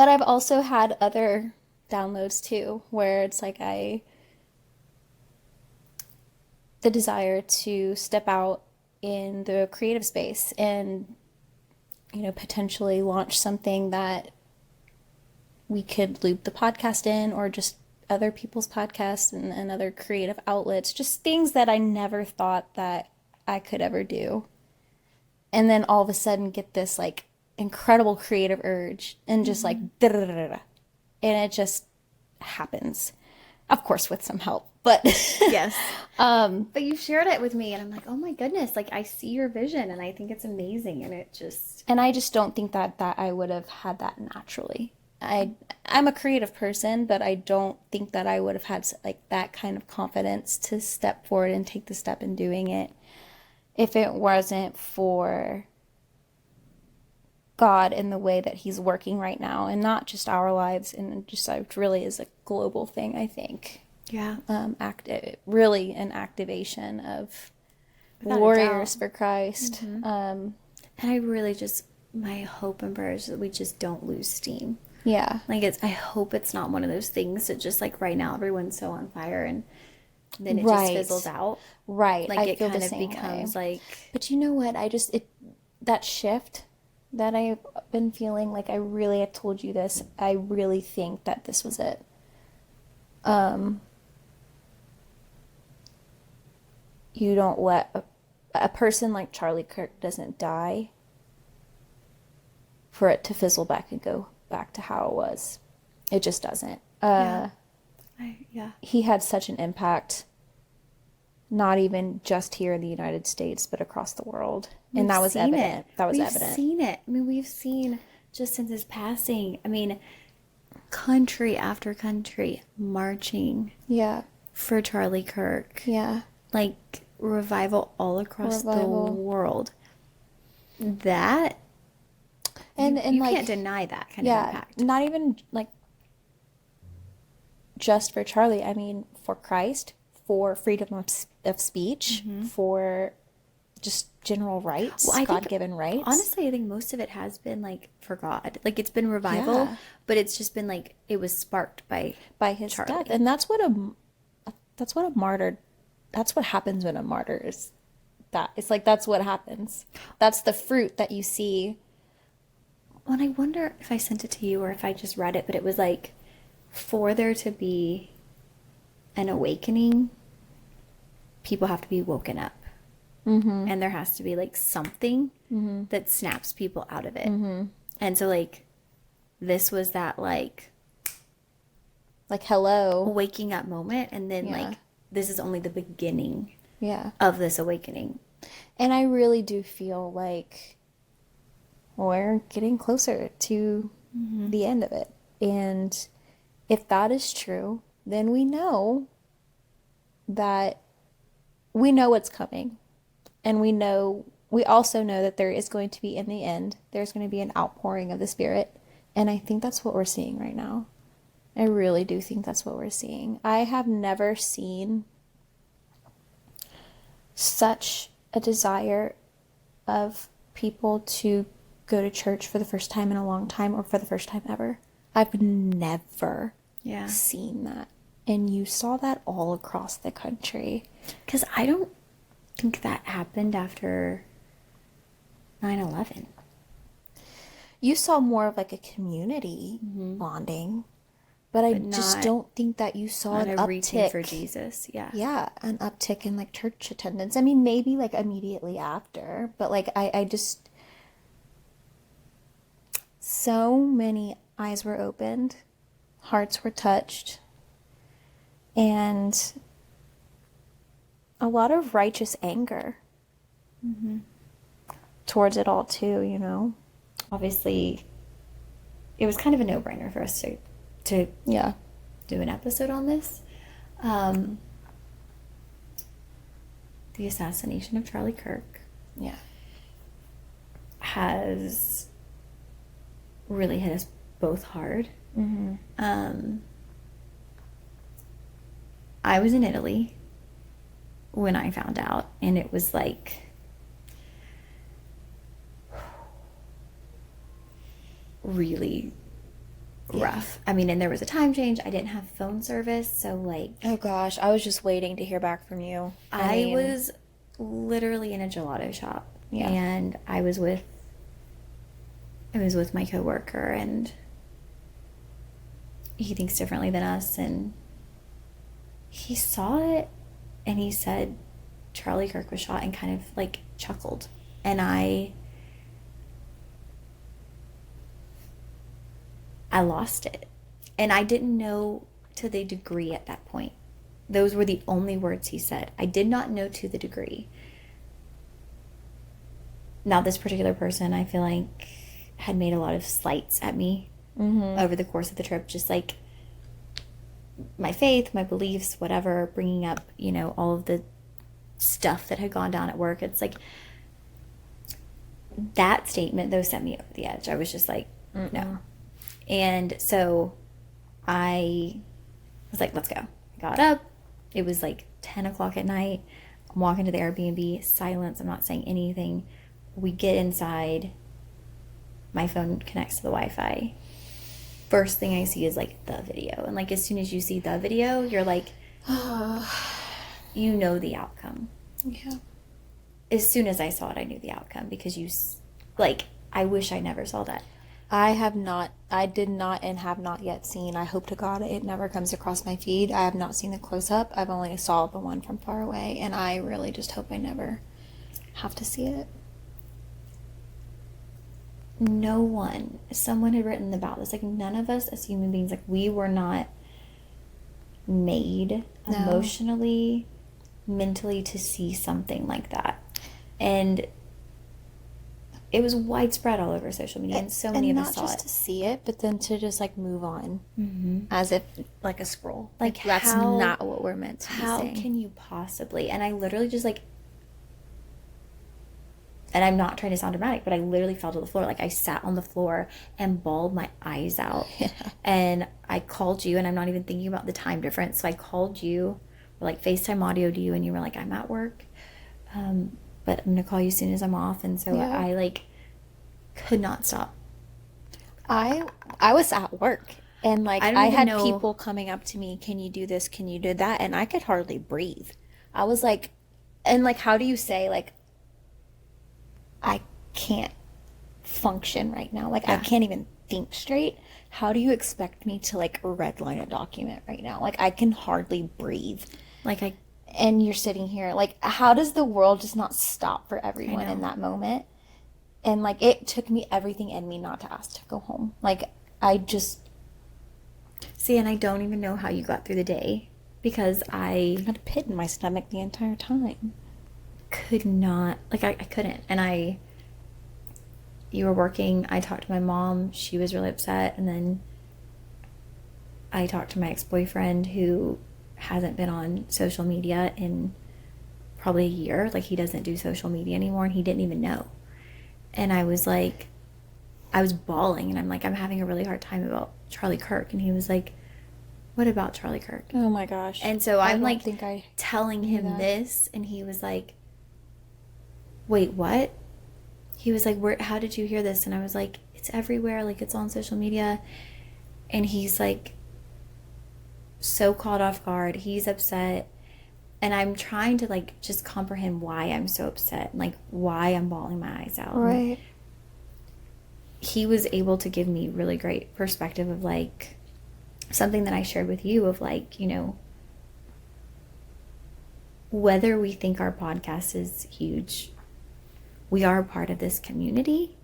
[SPEAKER 2] I've also had other downloads too, where it's like the desire to step out in the creative space and, potentially launch something that we could loop the podcast in, or just other people's podcasts and other creative outlets, just things that I never thought that I could ever do. And then all of a sudden get this like incredible creative urge and just like da-da-da-da-da. And it just happens, of course with some help, but
[SPEAKER 1] Yes. But you've shared it with me and I'm like, oh my goodness, like I see your vision and I think it's amazing. And
[SPEAKER 2] I just don't think that I would have had that naturally. I'm a creative person, but I don't think that I would have had like that kind of confidence to step forward and take the step in doing it if it wasn't for God in the way that he's working right now, and not just our lives, and just it really is a global thing, I think.
[SPEAKER 1] yeah.
[SPEAKER 2] Really an activation of
[SPEAKER 1] Without a
[SPEAKER 2] warriors
[SPEAKER 1] doubt.
[SPEAKER 2] for Christ.
[SPEAKER 1] And I really just, my hope and prayer is that we just don't lose steam.
[SPEAKER 2] Yeah.
[SPEAKER 1] Like I hope it's not one of those things that just like right now everyone's so on fire and then it
[SPEAKER 2] Right.
[SPEAKER 1] just fizzles out.
[SPEAKER 2] Right.
[SPEAKER 1] Like
[SPEAKER 2] I
[SPEAKER 1] it
[SPEAKER 2] feel
[SPEAKER 1] kind
[SPEAKER 2] the
[SPEAKER 1] of
[SPEAKER 2] same
[SPEAKER 1] becomes
[SPEAKER 2] way.
[SPEAKER 1] like,
[SPEAKER 2] But you know what? That shift that I've been feeling, like I told you this, I really think that this was it. You don't let a person like Charlie Kirk doesn't die for it to fizzle back and go back to how it was. It just doesn't.
[SPEAKER 1] yeah. Yeah.
[SPEAKER 2] He had such an impact, not even just here in the United States, but across the world. And that was evident.
[SPEAKER 1] We've seen it. I mean, we've seen just since his passing, I mean, country after country marching
[SPEAKER 2] Yeah.
[SPEAKER 1] for Charlie Kirk.
[SPEAKER 2] Yeah.
[SPEAKER 1] Like revival all across the
[SPEAKER 2] Revival.
[SPEAKER 1] world. That
[SPEAKER 2] And
[SPEAKER 1] you
[SPEAKER 2] like,
[SPEAKER 1] can't deny that kind of
[SPEAKER 2] yeah,
[SPEAKER 1] impact.
[SPEAKER 2] not even like just for Charlie. I mean, for Christ, for freedom of speech, for just general rights,
[SPEAKER 1] Well, I think,
[SPEAKER 2] God-given rights.
[SPEAKER 1] honestly, I think most of it has been like for God. Like it's been revival,
[SPEAKER 2] Yeah.
[SPEAKER 1] but it's just been like it was sparked by
[SPEAKER 2] his
[SPEAKER 1] Charlie.
[SPEAKER 2] death. And that's what a martyr, that's what happens when a martyr is that. It's like that's what happens. That's the fruit that you see.
[SPEAKER 1] Well, and I wonder if I sent it to you or if I just read it, but it was like for there to be an awakening, people have to be woken up. Mm-hmm. And there has to be like something that snaps people out of it. Mm-hmm. And so like this was that like
[SPEAKER 2] hello.
[SPEAKER 1] waking up moment, and then
[SPEAKER 2] Yeah.
[SPEAKER 1] like this is only the beginning
[SPEAKER 2] Yeah.
[SPEAKER 1] of this awakening.
[SPEAKER 2] And I really do feel like we're getting closer to the end of it. And if that is true, then we know what's coming. And we also know that there is going to be, in the end, there's going to be an outpouring of the Spirit. And I think that's what we're seeing right now. I really do think that's what we're seeing. I have never seen such a desire of people to go to church for the first time in a long time, or for the first time ever. I've never
[SPEAKER 1] Yeah.
[SPEAKER 2] seen that. And you saw that all across the country.
[SPEAKER 1] Because I don't think that happened after 9/11.
[SPEAKER 2] You saw more of like a community bonding, but I just
[SPEAKER 1] not
[SPEAKER 2] don't think that you saw
[SPEAKER 1] On
[SPEAKER 2] an
[SPEAKER 1] a reaching
[SPEAKER 2] uptick.
[SPEAKER 1] for Jesus. Yeah.
[SPEAKER 2] Yeah, an uptick in like church attendance. I mean, maybe like immediately after, but like I just, so many eyes were opened, hearts were touched, and a lot of righteous anger towards it all too, you know?
[SPEAKER 1] Obviously, it was kind of a no-brainer for us to
[SPEAKER 2] Yeah.
[SPEAKER 1] do an episode on this. The assassination of Charlie Kirk.
[SPEAKER 2] Yeah.
[SPEAKER 1] Has really hit us both hard. I was in Italy when I found out, and it was like really rough. I mean, and there was a time change. I didn't have phone service, so like,
[SPEAKER 2] Oh gosh, I was just waiting to hear back from you.
[SPEAKER 1] I was literally in a gelato shop,
[SPEAKER 2] Yeah.
[SPEAKER 1] and I was with my coworker, and he thinks differently than us, and he saw it, and he said Charlie Kirk was shot, and kind of like chuckled, and I lost it, and I didn't know to the degree at that point. Those were the only words he said. I did not know to the degree. Now, this particular person, I feel like, had made a lot of slights at me over the course of the trip, just like my faith, my beliefs, whatever, bringing up, you know, all of the stuff that had gone down at work. It's like, that statement, though, sent me over the edge. I was just like, no. And so I was like, let's go. I got up. It was like 10 o'clock at night. I'm walking to the Airbnb, silence. I'm not saying anything. We get inside. My phone connects to the Wi-Fi. First thing I see is like the video. And like, as soon as you see the video, you're like, you know the outcome.
[SPEAKER 2] Yeah.
[SPEAKER 1] As soon as I saw it, I knew the outcome, because I wish I never saw that.
[SPEAKER 2] I did not and have not yet seen. I hope to God it never comes across my feed. I have not seen the close-up. I've only saw the one from far away, and I really just hope I never have to see it.
[SPEAKER 1] No one, someone had written about this, like, none of us as human beings, like, we were not made emotionally, mentally to see something like that. And it was widespread all over social media, and so many of us saw it.
[SPEAKER 2] And not just to see it, but then to just like move on, as if like a scroll.
[SPEAKER 1] Like,
[SPEAKER 2] that's not what we're meant to be saying.
[SPEAKER 1] How can you possibly? And I literally just like, and I'm not trying to sound dramatic, but I literally fell to the floor. Like, I sat on the floor and bawled my eyes out.
[SPEAKER 2] Yeah.
[SPEAKER 1] And I called you, and I'm not even thinking about the time difference. So I called you, or like FaceTime audio to you, and you were like, I'm at work, but I'm gonna call you as soon as I'm off. And so I like could not stop.
[SPEAKER 2] I was at work, and like I had people coming up to me, can you do this, can you do that, and I could hardly breathe. I was like, and like, how do you say like, I can't function right now, like I can't even think straight. How do you expect me to like redline a document right now? Like, I can hardly breathe. And you're sitting here, like, how does the world just not stop for everyone in that moment? And like, it took me everything in me not to ask to go home. Like, I just
[SPEAKER 1] see, and I don't even know how you got through the day, because I
[SPEAKER 2] had a pit in my stomach the entire time.
[SPEAKER 1] Could not, like, I couldn't. And you were working. I talked to my mom. She was really upset. And then I talked to my ex-boyfriend, who hasn't been on social media in probably a year. Like, he doesn't do social media anymore, and he didn't even know. And I was like, I was bawling, and I'm like, I'm having a really hard time about Charlie Kirk. And he was like, what about Charlie Kirk?
[SPEAKER 2] Oh my gosh.
[SPEAKER 1] And so I'm like, telling him this, and he was like, wait, what? He was like, how did you hear this? And I was like, it's everywhere, like, it's on social media. And he's like, so caught off guard. He's upset. And I'm trying to like just comprehend why I'm so upset, and like why I'm bawling my eyes out.
[SPEAKER 2] Right.
[SPEAKER 1] And he was able to give me really great perspective of like something that I shared with you, of like, you know, whether we think our podcast is huge, we are a part of this community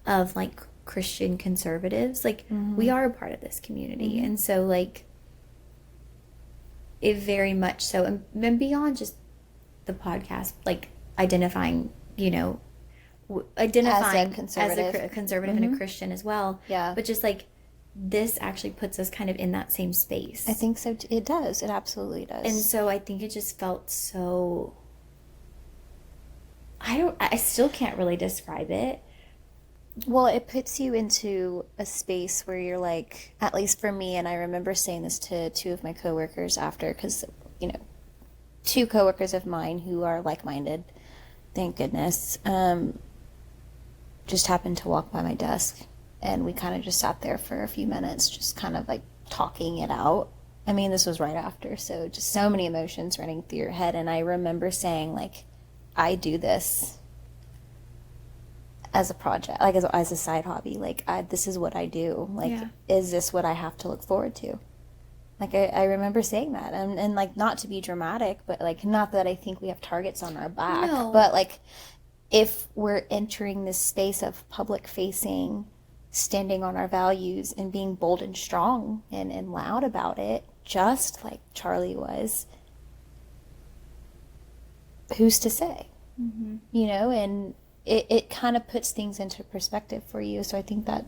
[SPEAKER 1] of like Christian conservatives. Like, we are a part of this community. And so like, it very much so, and beyond just the podcast, like identifying, you know, identifying as a conservative and a Christian as well.
[SPEAKER 2] Yeah.
[SPEAKER 1] But just like this actually puts us kind of in that same space.
[SPEAKER 2] I think so. It does. It absolutely does.
[SPEAKER 1] And so I think it just felt so, I still can't really describe it.
[SPEAKER 2] Well, it puts you into a space where you're like, at least for me, and I remember saying this to two of my coworkers after, because, you know, two coworkers of mine who are like-minded, thank goodness, just happened to walk by my desk, and we kind of just sat there for a few minutes, just kind of like talking it out. I mean, this was right after, so just so many emotions running through your head, and I remember saying, like, I do this as a project, like as a side hobby. Like, this is what I do. Like,
[SPEAKER 1] Yeah.
[SPEAKER 2] is this what I have to look forward to? Like, I remember saying that, and like, not to be dramatic, but like, not that I think we have targets on our back,
[SPEAKER 1] No.
[SPEAKER 2] but like, if we're entering this space of public facing, standing on our values and being bold and strong and loud about it, just like Charlie was, who's to say? You know, and it kind of puts things into perspective for you. So I think that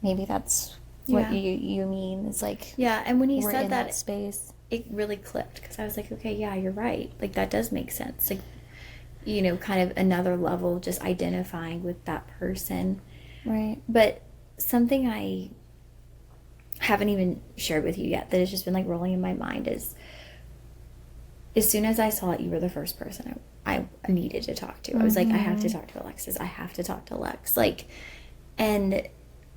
[SPEAKER 2] maybe that's what
[SPEAKER 1] Yeah.
[SPEAKER 2] you mean. It's like,
[SPEAKER 1] Yeah, and when he
[SPEAKER 2] we're
[SPEAKER 1] said
[SPEAKER 2] in
[SPEAKER 1] that,
[SPEAKER 2] space.
[SPEAKER 1] it really clicked because I was like, okay, yeah, you're right. Like, that does make sense. Like, you know, kind of another level, just identifying with that person.
[SPEAKER 2] Right.
[SPEAKER 1] But something I haven't even shared with you yet that has just been like rolling in my mind is, as soon as I saw it, you were the first person I needed to talk to. I was like, I have to talk to Alexis. I have to talk to Lex. Like, and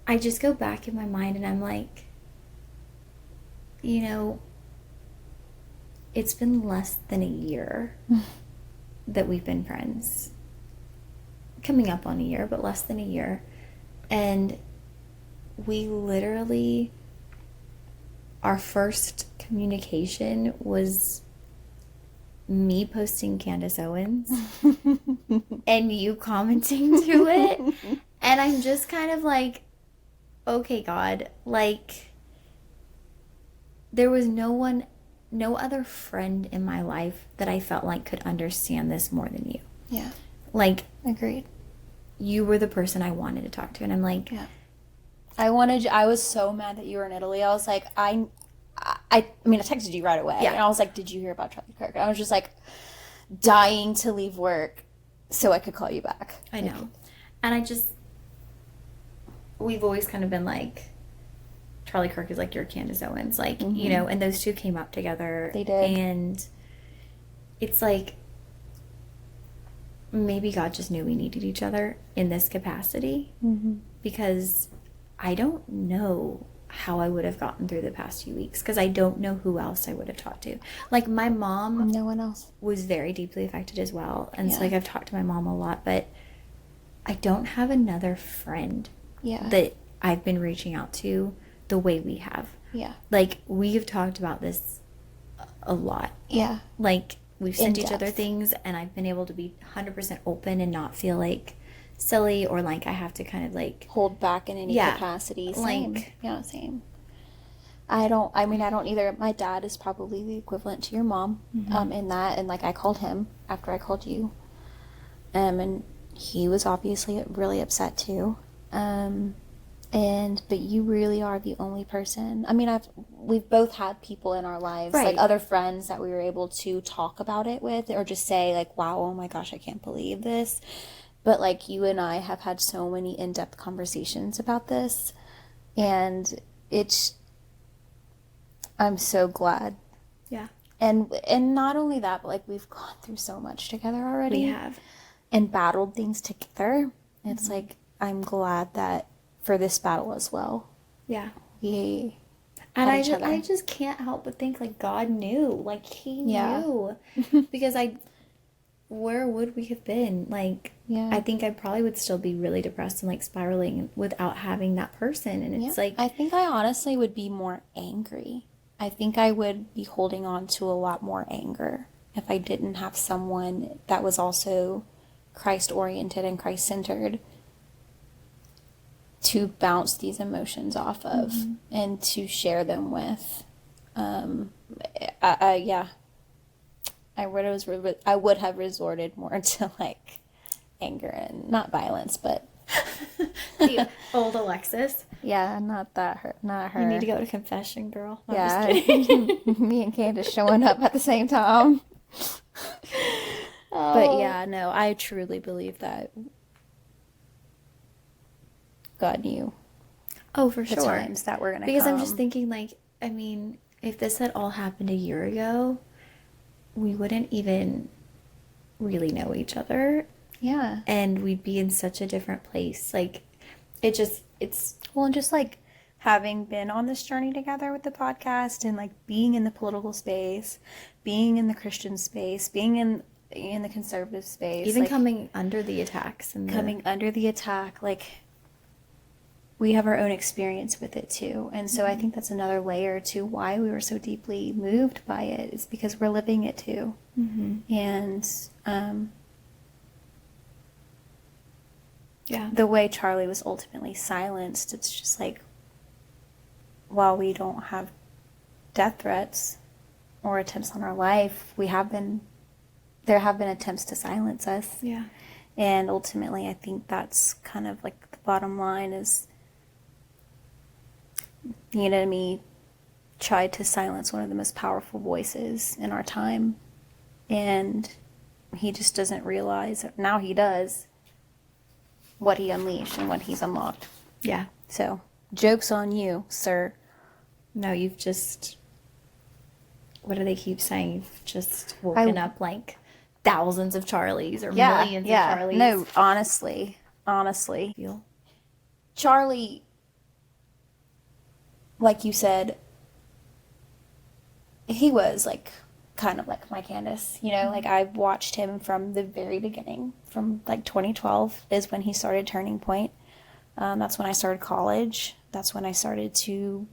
[SPEAKER 1] I just go back in my mind and I'm like, you know, it's been less than a year that we've been friends. Coming up on a year, but less than a year. And we literally, our first communication was me posting Candace Owens and you commenting to it. And I'm just kind of like, okay, God, like, there was no other friend in my life that I felt like could understand this more than you.
[SPEAKER 2] Yeah.
[SPEAKER 1] Like,
[SPEAKER 2] Agreed.
[SPEAKER 1] you were the person I wanted to talk to. And I'm like,
[SPEAKER 2] Yeah. I was so mad that you were in Italy. I was like, I mean, I texted you right away.
[SPEAKER 1] Yeah.
[SPEAKER 2] And I was like, did you hear about Charlie Kirk? And I was just like dying to leave work so I could call you back.
[SPEAKER 1] I know. And we've always kind of been like, Charlie Kirk is like your Candace Owens. Like, you know, and those two came up together.
[SPEAKER 2] They did.
[SPEAKER 1] And it's like, maybe God just knew we needed each other in this capacity. Because I don't know how I would have gotten through the past few weeks, because I don't know who else I would have talked to. Like, my mom
[SPEAKER 2] No one else
[SPEAKER 1] was very deeply affected as well. And so,
[SPEAKER 2] Yeah.
[SPEAKER 1] like, I've talked to my mom a lot, but I don't have another friend
[SPEAKER 2] Yeah.
[SPEAKER 1] that I've been reaching out to the way we have.
[SPEAKER 2] Yeah.
[SPEAKER 1] Like, we've talked about this a lot.
[SPEAKER 2] Yeah.
[SPEAKER 1] Like, we've sent each other
[SPEAKER 2] depth.
[SPEAKER 1] things, and I've been able to be 100% open and not feel like silly or like I have to kind of like
[SPEAKER 2] Hold back in any
[SPEAKER 1] Yeah.
[SPEAKER 2] capacity. Same.
[SPEAKER 1] Like-
[SPEAKER 2] Yeah, same. I don't either. My dad is probably the equivalent to your mom, in that, and like, I called him after I called you. And he was obviously really upset too. But you really are the only person. I mean, we've both had people in our lives,
[SPEAKER 1] Right.
[SPEAKER 2] like other friends that we were able to talk about it with, or just say like, wow, oh my gosh, I can't believe this. But like, you and I have had so many in-depth conversations about this, and I'm so glad.
[SPEAKER 1] Yeah.
[SPEAKER 2] And not only that, but like, we've gone through so much together already.
[SPEAKER 1] We have.
[SPEAKER 2] And battled things together. It's like, I'm glad that for this battle as well,
[SPEAKER 1] Yeah.
[SPEAKER 2] we
[SPEAKER 1] And
[SPEAKER 2] had each other.
[SPEAKER 1] I just can't help but think like God knew. Like, he
[SPEAKER 2] Yeah.
[SPEAKER 1] knew. Because where would we have been? Like,
[SPEAKER 2] Yeah.
[SPEAKER 1] I think I probably would still be really depressed and like spiraling without having that person. And it's like,
[SPEAKER 2] I think I honestly would be more angry. I think I would be holding on to a lot more anger if I didn't have someone that was also Christ-oriented and Christ-centered to bounce these emotions off of and to share them with. I would have resorted more to like anger and not violence, but
[SPEAKER 1] The old Alexis.
[SPEAKER 2] Yeah, not her, not her.
[SPEAKER 1] You need to go to confession, girl. I'm
[SPEAKER 2] Yeah,
[SPEAKER 1] just kidding.
[SPEAKER 2] me and Candace showing up at the same time. But
[SPEAKER 1] Oh.
[SPEAKER 2] yeah, no, I truly believe that God knew
[SPEAKER 1] Oh, for
[SPEAKER 2] the
[SPEAKER 1] sure.
[SPEAKER 2] times that were gonna
[SPEAKER 1] Because
[SPEAKER 2] come.
[SPEAKER 1] I'm just thinking, like, I mean, if this had all happened a year ago, we wouldn't even really know each other,
[SPEAKER 2] Yeah.
[SPEAKER 1] and we'd be in such a different place. Like, it's,
[SPEAKER 2] Well, and just like having been on this journey together with the podcast and like being in the political space, being in the Christian space, being in the conservative space,
[SPEAKER 1] even
[SPEAKER 2] like
[SPEAKER 1] coming under the attacks and
[SPEAKER 2] coming under the attack, like we have our own experience with it too. And so I think that's another layer to why we were so deeply moved by it, is because we're living it too. And
[SPEAKER 1] yeah.
[SPEAKER 2] the way Charlie was ultimately silenced, it's just like, while we don't have death threats or attempts on our life, there have been attempts to silence us.
[SPEAKER 1] Yeah.
[SPEAKER 2] And ultimately, I think that's kind of like the bottom line is the enemy tried to silence one of the most powerful voices in our time. And he just doesn't realize, now he does, what he unleashed and what he's unlocked.
[SPEAKER 1] Yeah.
[SPEAKER 2] So, joke's on you, sir.
[SPEAKER 1] No, you've just, what do they keep saying? You've just woken up like thousands of Charlies or millions of Charlies.
[SPEAKER 2] No, honestly.
[SPEAKER 1] Feel.
[SPEAKER 2] Charlie, like you said, he was like kind of like my Candace, you know, like I've watched him from the very beginning, from like 2012 is when he started Turning Point. That's when I started college. That's when I started to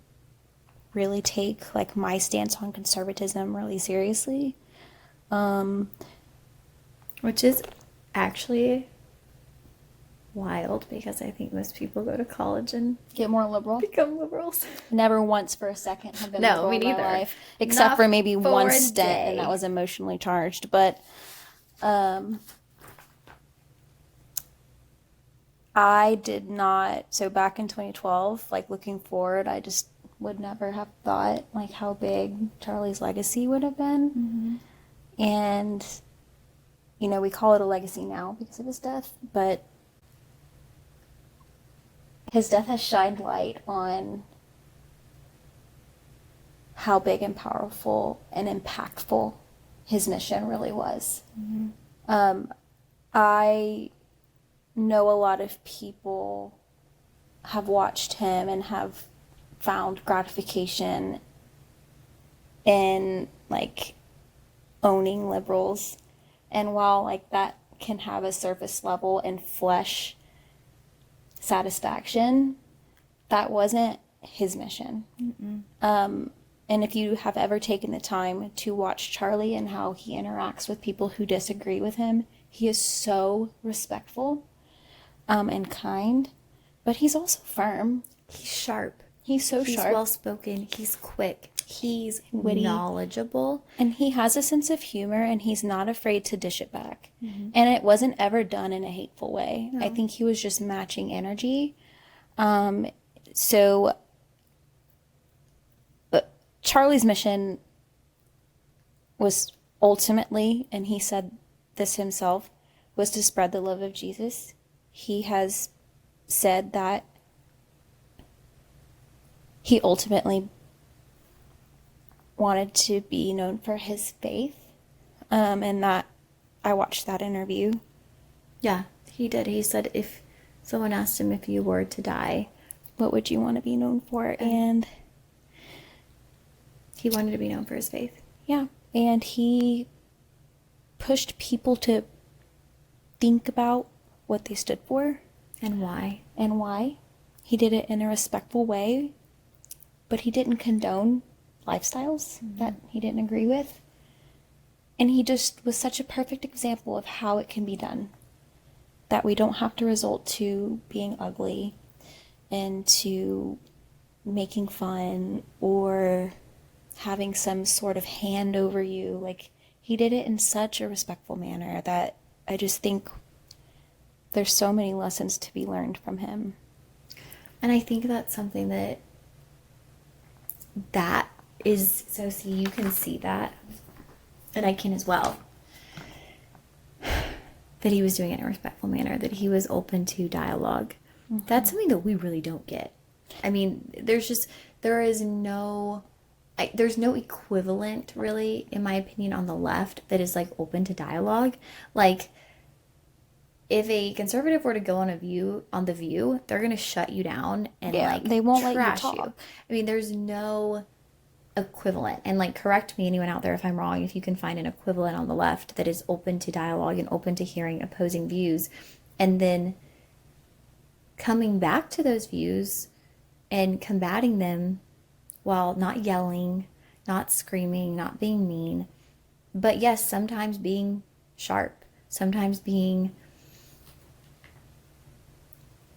[SPEAKER 2] really take like my stance on conservatism really seriously.
[SPEAKER 1] Which is actually wild, because I think most people go to college and
[SPEAKER 2] Get more liberal.
[SPEAKER 1] become liberals.
[SPEAKER 2] Never once for a second have been
[SPEAKER 1] No,
[SPEAKER 2] liberal
[SPEAKER 1] me
[SPEAKER 2] in my
[SPEAKER 1] neither.
[SPEAKER 2] life, except
[SPEAKER 1] Not
[SPEAKER 2] for maybe
[SPEAKER 1] for
[SPEAKER 2] one
[SPEAKER 1] a
[SPEAKER 2] stint,
[SPEAKER 1] day.
[SPEAKER 2] and that was emotionally charged. But I did not. So back in 2012, like looking forward, I just would never have thought like how big Charlie's legacy would have been. And you know, we call it a legacy now because of his death, but his death has shined light on how big and powerful and impactful his mission really was. I know a lot of people have watched him and have found gratification in like owning liberals, and while like that can have a surface level and flesh satisfaction, that wasn't his mission. And if you have ever taken the time to watch Charlie and how he interacts with people who disagree with him, he is so respectful and kind, but he's also firm.
[SPEAKER 1] He's sharp.
[SPEAKER 2] He's so
[SPEAKER 1] He's
[SPEAKER 2] sharp.
[SPEAKER 1] well spoken. He's quick. He's
[SPEAKER 2] Witty.
[SPEAKER 1] knowledgeable.
[SPEAKER 2] And he has a sense of humor, and he's not afraid to dish it back. And it wasn't ever done in a hateful way. I think he was just matching energy. So Charlie's mission was ultimately, and he said this himself, was to spread the love of Jesus. He has said that he ultimately wanted to be known for his faith, and that I watched that interview.
[SPEAKER 1] Yeah, he did. He said if someone asked him, if you were to die,
[SPEAKER 2] What would you want to be known for? And
[SPEAKER 1] he wanted to be known for his faith.
[SPEAKER 2] yeah, and he pushed people to think about what they stood for
[SPEAKER 1] And why?
[SPEAKER 2] and why. He did it in a respectful way, but he didn't condone lifestyles that he didn't agree with. And he just was such a perfect example of how it can be done. That we don't have to resort to being ugly and to making fun or having some sort of hand over you. Like, he did it in such a respectful manner that I just think there's so many lessons to be learned from him.
[SPEAKER 1] And I think that's something that is, so see, you can see that, and I can as well, that he was doing it in a respectful manner, that he was open to dialogue. Mm-hmm. That's something that we really don't get. I mean, there's no equivalent, really, in my opinion, on the left that is, like, open to dialogue. Like, if a conservative were to go on The View, they're going to shut you down and, like,
[SPEAKER 2] they won't
[SPEAKER 1] trash
[SPEAKER 2] let you talk.
[SPEAKER 1] I mean, there's no equivalent. And, like, correct me, anyone out there, if I'm wrong, if you can find an equivalent on the left that is open to dialogue and open to hearing opposing views, and then coming back to those views and combating them while not yelling, not screaming, not being mean, but yes, sometimes being sharp, sometimes being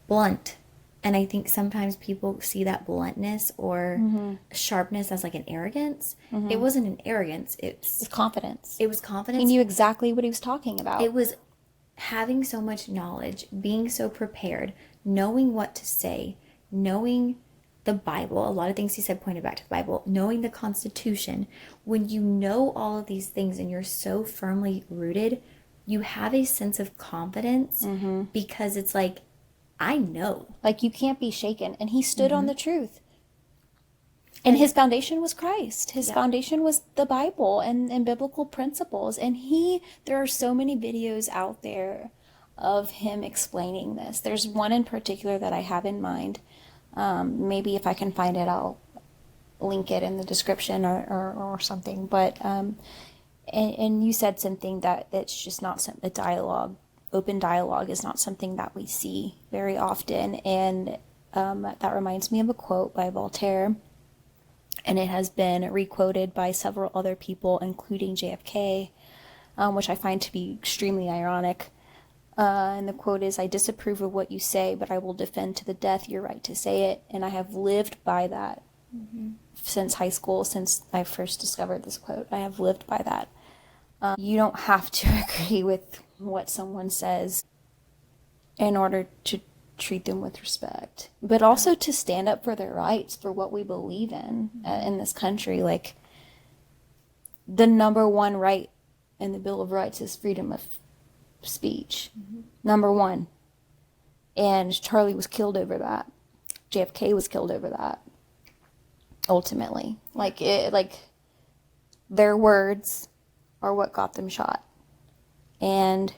[SPEAKER 1] blunt. And I think sometimes people see that bluntness or sharpness as, like, an arrogance. It wasn't an arrogance. It's
[SPEAKER 2] confidence.
[SPEAKER 1] It was confidence.
[SPEAKER 2] He knew exactly what he was talking about.
[SPEAKER 1] It was having so much knowledge, being so prepared, knowing what to say, knowing the Bible. A lot of things he said pointed back to the Bible, knowing the Constitution. When you know all of these things and you're so firmly rooted, you have a sense of confidence because it's like, I know.
[SPEAKER 2] Like, you can't be shaken. And he stood on the truth. And his foundation was Christ. His foundation was the Bible and biblical principles. And there are so many videos out there of him explaining this. There's one in particular that I have in mind. Maybe if I can find it, I'll link it in the description or something. But, and you said something that's just not a dialogue. Open dialogue is not something that we see very often. And that reminds me of a quote by Voltaire. And it has been requoted by several other people, including JFK, which I find to be extremely ironic. And the quote is, "I disapprove of what you say, but I will defend to the death your right to say it." And I have lived by that since high school, since I first discovered this quote. I have lived by that. You don't have to agree with what someone says in order to treat them with respect, but also to stand up for their rights, for what we believe in this country. Like, the number one right in the Bill of Rights is freedom of speech. Number one. And Charlie was killed over that. JFK was killed over that. Ultimately, like their words are what got them shot. And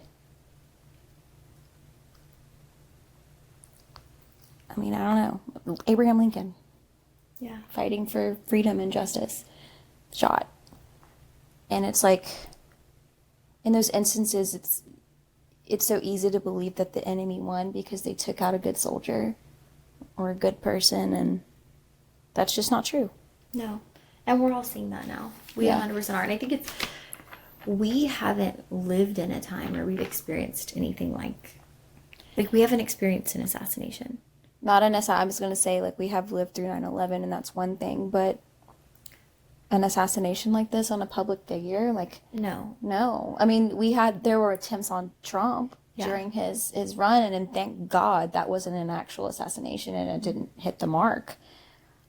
[SPEAKER 2] I mean, I don't know. Abraham Lincoln.
[SPEAKER 1] Yeah.
[SPEAKER 2] Fighting for freedom and justice. Shot. And it's like, in those instances, it's so easy to believe that the enemy won because they took out a good soldier or a good person, and that's just not true.
[SPEAKER 1] No. And we're all seeing that now. We 100% are. And I think we haven't lived in a time where we've experienced anything like we haven't experienced an assassination.
[SPEAKER 2] Not an assassination. I was going to say, like, we have lived through 9/11, and that's one thing, but an assassination like this on a public figure, like, no. I mean, there were attempts on Trump during his run, and thank God that wasn't an actual assassination and it didn't hit the mark.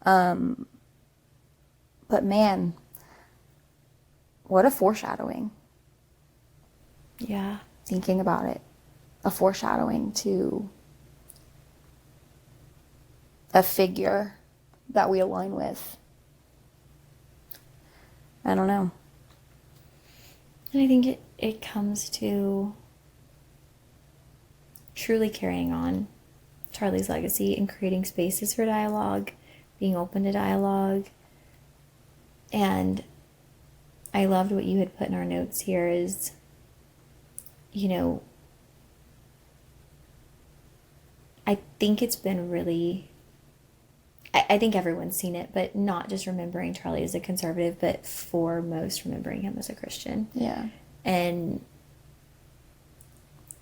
[SPEAKER 2] But man, what a foreshadowing.
[SPEAKER 1] Yeah.
[SPEAKER 2] Thinking about it, a foreshadowing to a figure that we align with. I don't know.
[SPEAKER 1] And I think it comes to truly carrying on Charlie's legacy and creating spaces for dialogue, being open to dialogue. And I loved what you had put in our notes here is, I think it's been really, I think everyone's seen it, but not just remembering Charlie as a conservative, but foremost remembering him as a Christian.
[SPEAKER 2] Yeah.
[SPEAKER 1] And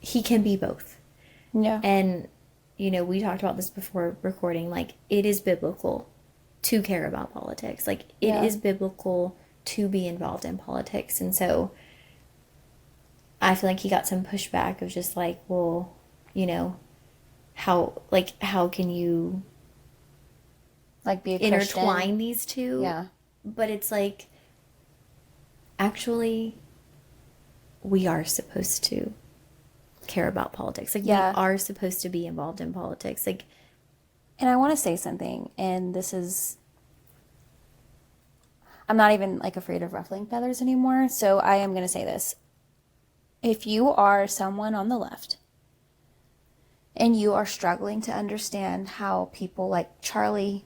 [SPEAKER 1] he can be both.
[SPEAKER 2] Yeah.
[SPEAKER 1] And, we talked about this before recording, like, it is biblical to care about politics. Like, it is biblical to be involved in politics. And so I feel like he got some pushback of just like, well, you know, how can you
[SPEAKER 2] Like be a
[SPEAKER 1] intertwine
[SPEAKER 2] Christian.
[SPEAKER 1] these two?
[SPEAKER 2] Yeah.
[SPEAKER 1] But it's like, actually, we are supposed to care about politics. Like, we
[SPEAKER 2] Yeah.
[SPEAKER 1] are supposed to be involved in politics. Like,
[SPEAKER 2] And I want to say something, and this is, I'm not even like afraid of ruffling feathers anymore, so I am going to say this. If you are someone on the left and you are struggling to understand how people like Charlie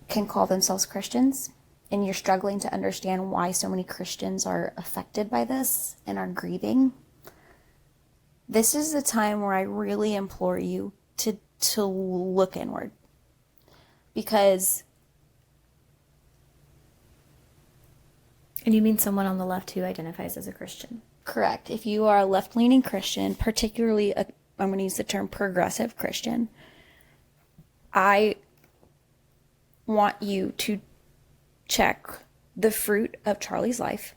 [SPEAKER 2] can call themselves Christians, and you're struggling to understand why so many Christians are affected by this and are grieving, this is the time where I really implore you to look inward. Because,
[SPEAKER 1] and you mean someone on the left who identifies as a Christian?
[SPEAKER 2] correct, if you are a left-leaning Christian, particularly I'm going to use the term progressive Christian, I want you to check the fruit of Charlie's life.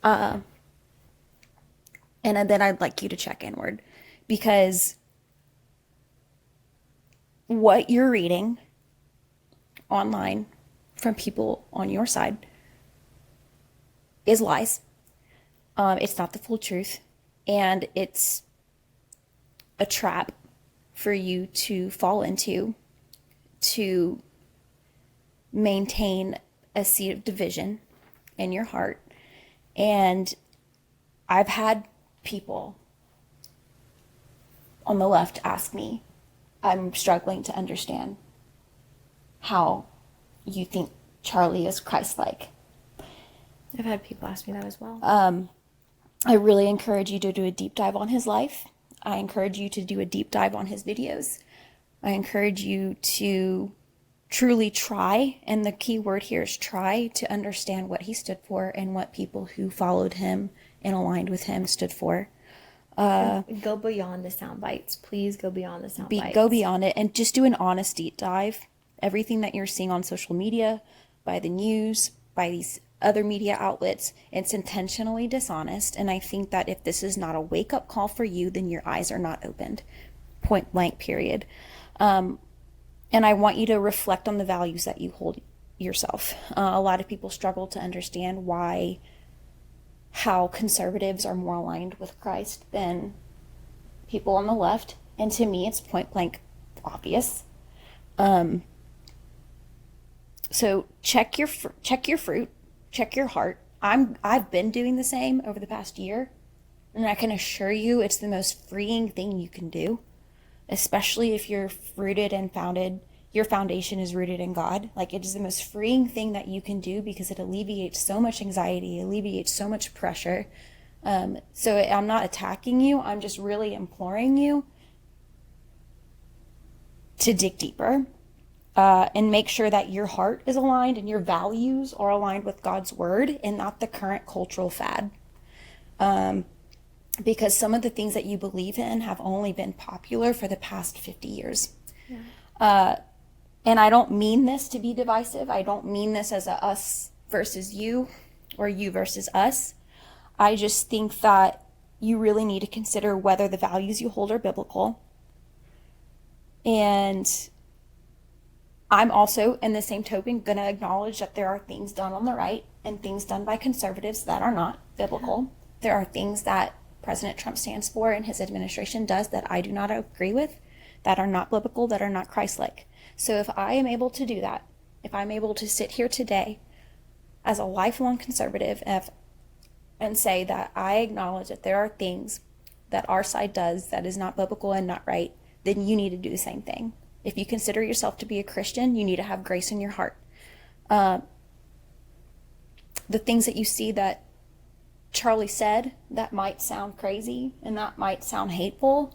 [SPEAKER 2] And then I'd like you to check inward, because what you're reading online from people on your side is lies. It's not the full truth, and it's a trap for you to fall into to maintain a seed of division in your heart. And I've had people on the left ask me, I'm struggling to understand how you think Charlie is Christ-like.
[SPEAKER 1] I've had people ask me that as well.
[SPEAKER 2] I really encourage you to do a deep dive on his life. I encourage you to do a deep dive on his videos. I encourage you to truly try, and the key word here is try, to understand what he stood for and what people who followed him and aligned with him stood for.
[SPEAKER 1] Go beyond the sound bites. Please go beyond the sound bites.
[SPEAKER 2] Go beyond it and just do an honest deep dive. Everything that you're seeing on social media, by the news, by these other media outlets, it's intentionally dishonest. And I think that if this is not a wake-up call for you, then your eyes are not opened. Point blank, period. And I want you to reflect on the values that you hold yourself. A lot of people struggle to understand how conservatives are more aligned with Christ than people on the left. And to me, it's point blank obvious. So check your fruit, check your heart. I've been doing the same over the past year, and I can assure you it's the most freeing thing you can do, especially if you're rooted and your foundation is rooted in God. Like, it is the most freeing thing that you can do, because it alleviates so much anxiety, alleviates so much pressure. So I'm not attacking you. I'm just really imploring you to dig deeper. And make sure that your heart is aligned and your values are aligned with God's word and not the current cultural fad. Because some of the things that you believe in have only been popular for the past 50 years. Yeah. And I don't mean this to be divisive. I don't mean this as a us versus you or you versus us. I just think that you really need to consider whether the values you hold are biblical. And I'm also, in the same token, going to acknowledge that there are things done on the right and things done by conservatives that are not biblical. There are things that President Trump stands for and his administration does that I do not agree with, that are not biblical, that are not Christ-like. So if I am able to do that, if I'm able to sit here today as a lifelong conservative and say that I acknowledge that there are things that our side does that is not biblical and not right, then you need to do the same thing. If you consider yourself to be a Christian, you need to have grace in your heart. The things that you see that Charlie said that might sound crazy and that might sound hateful,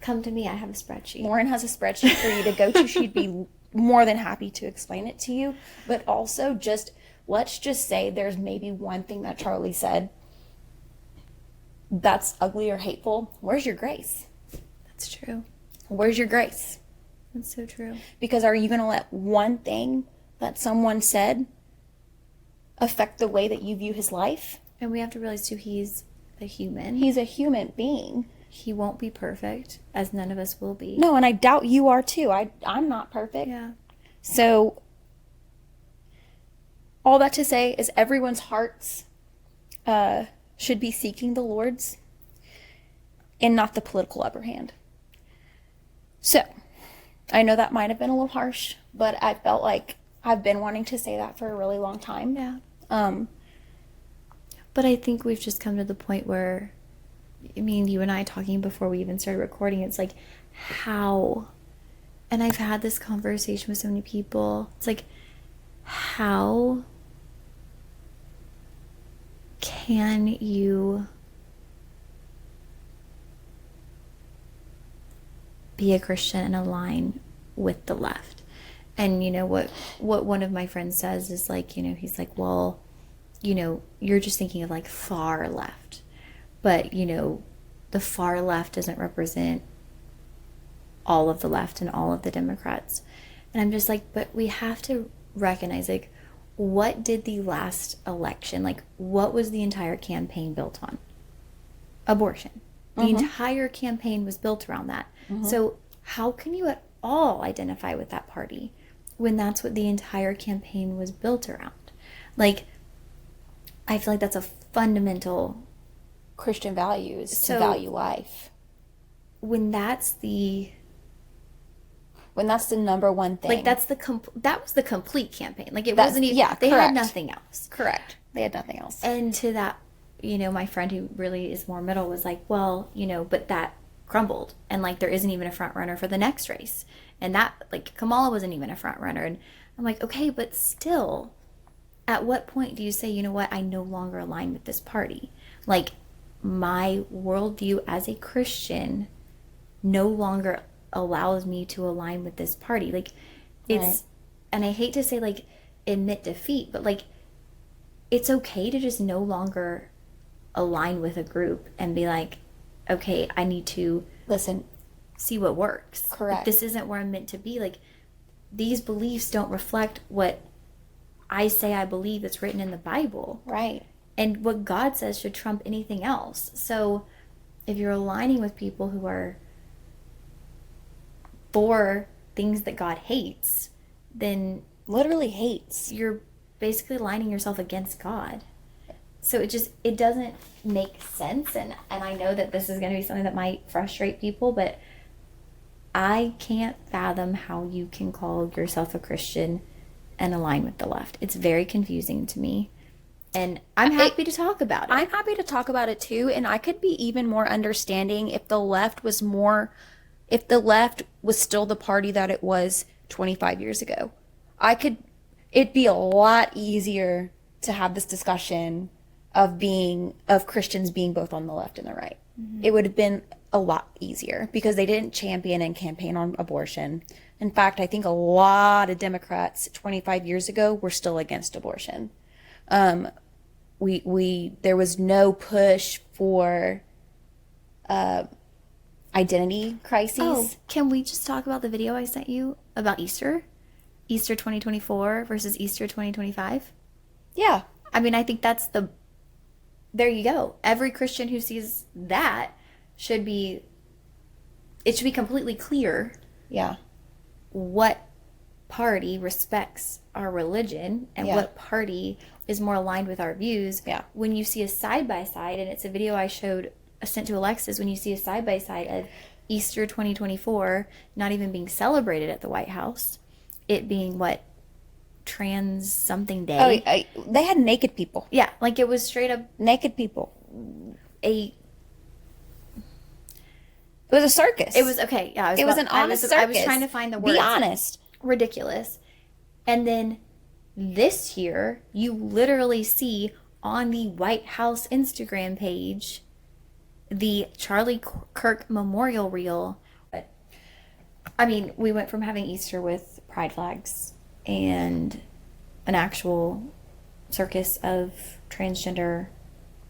[SPEAKER 1] come to me. I have a spreadsheet.
[SPEAKER 2] Lauren has a spreadsheet for you to go to. She'd be more than happy to explain it to you. But also, let's just say there's maybe one thing that Charlie said that's ugly or hateful. Where's your grace?
[SPEAKER 1] That's true.
[SPEAKER 2] Where's your grace?
[SPEAKER 1] That's so true.
[SPEAKER 2] Because are you going to let one thing that someone said affect the way that you view his life?
[SPEAKER 1] And we have to realize too, he's a human.
[SPEAKER 2] He's a human being.
[SPEAKER 1] He won't be perfect, as none of us will be.
[SPEAKER 2] No, and I doubt you are too. I'm not perfect.
[SPEAKER 1] Yeah.
[SPEAKER 2] So, all that to say is everyone's hearts should be seeking the Lord's and not the political upper hand. So, I know that might have been a little harsh, but I felt like I've been wanting to say that for a really long time.
[SPEAKER 1] Yeah. But I think we've just come to the point where, I mean, you and I talking before we even started recording, it's like, how? And I've had this conversation with so many people. It's like, how can you be a Christian and align with the left? And you know what one of my friends says is like, you know, he's like, well, you know, you're just thinking of like far left, but you know, the far left doesn't represent all of the left and all of the Democrats. And I'm just like, but we have to recognize, like, what did the last election, like, what was the entire campaign built on? Abortion. The entire campaign was built around that. So how can you at all identify with that party when that's what the entire campaign was built around? Like, I feel like that's a fundamental
[SPEAKER 2] Christian values to value life.
[SPEAKER 1] When that's the
[SPEAKER 2] number one thing.
[SPEAKER 1] Like, that's that was the complete campaign. Like, it wasn't even, they had nothing else.
[SPEAKER 2] Correct. They had nothing else.
[SPEAKER 1] And to that, you know, my friend who really is more middle was like, well, you know, but that crumbled. And, like, there isn't even a front runner for the next race. And that, like, Kamala wasn't even a front runner. And I'm like, okay, but still, at what point do you say, you know what, I no longer align with this party? Like, my worldview as a Christian no longer allows me to align with this party. Like, it's, right. And I hate to say, like, admit defeat, but, like, it's okay to just no longer align with a group and be like, okay, I need to see what works.
[SPEAKER 2] Correct.
[SPEAKER 1] Like, this isn't where I'm meant to be. Like, these beliefs don't reflect what I say I believe that's written in the Bible.
[SPEAKER 2] Right.
[SPEAKER 1] And what God says should trump anything else. So if you're aligning with people who are for things that God hates, then
[SPEAKER 2] literally hates,
[SPEAKER 1] you're basically aligning yourself against God. So it doesn't make sense. And I know that this is going to be something that might frustrate people, but I can't fathom how you can call yourself a Christian and align with the left. It's very confusing to me. And I'm happy to talk about it.
[SPEAKER 2] I'm happy to talk about it too. And I could be even more understanding if the left was still the party that it was 25 years ago. It'd be a lot easier to have this discussion of Christians being both on the left and the right. Mm-hmm. It would have been a lot easier because they didn't champion and campaign on abortion. In fact, I think a lot of Democrats 25 years ago were still against abortion. There was no push for identity crises.
[SPEAKER 1] Oh, can we just talk about the video I sent you about Easter? Easter 2024 versus Easter 2025?
[SPEAKER 2] Yeah.
[SPEAKER 1] I mean, I think there you go. Every Christian who sees that should be completely clear.
[SPEAKER 2] Yeah.
[SPEAKER 1] What party respects our religion and what party is more aligned with our views.
[SPEAKER 2] Yeah.
[SPEAKER 1] When you see a side-by-side, and it's a video I sent to Alexis, when you see a side-by-side of Easter 2024 not even being celebrated at the White House, it being trans something day.
[SPEAKER 2] Oh, they had naked people.
[SPEAKER 1] Yeah, like it was straight up
[SPEAKER 2] naked people.
[SPEAKER 1] It
[SPEAKER 2] was a circus.
[SPEAKER 1] It was okay. Yeah,
[SPEAKER 2] it was an honest circus.
[SPEAKER 1] I was trying to find the words.
[SPEAKER 2] Be honest.
[SPEAKER 1] Ridiculous. And then this year, you literally see on the White House Instagram page the Charlie Kirk memorial reel. But I mean, we went from having Easter with pride flags and an actual circus of transgender,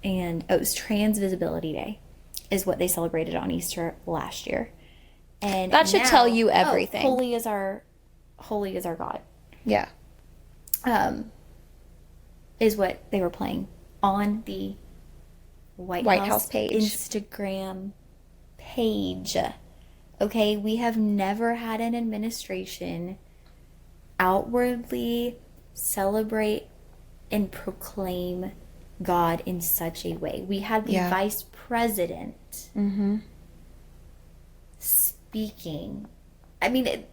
[SPEAKER 1] and it was Trans Visibility Day is what they celebrated on Easter last year. And
[SPEAKER 2] that should tell you everything.
[SPEAKER 1] Holy is our God.
[SPEAKER 2] Yeah.
[SPEAKER 1] Is what they were playing on the White
[SPEAKER 2] White
[SPEAKER 1] House
[SPEAKER 2] House page.
[SPEAKER 1] Instagram page. Okay, we have never had an administration outwardly celebrate and proclaim God in such a way. We had the vice president speaking. I mean,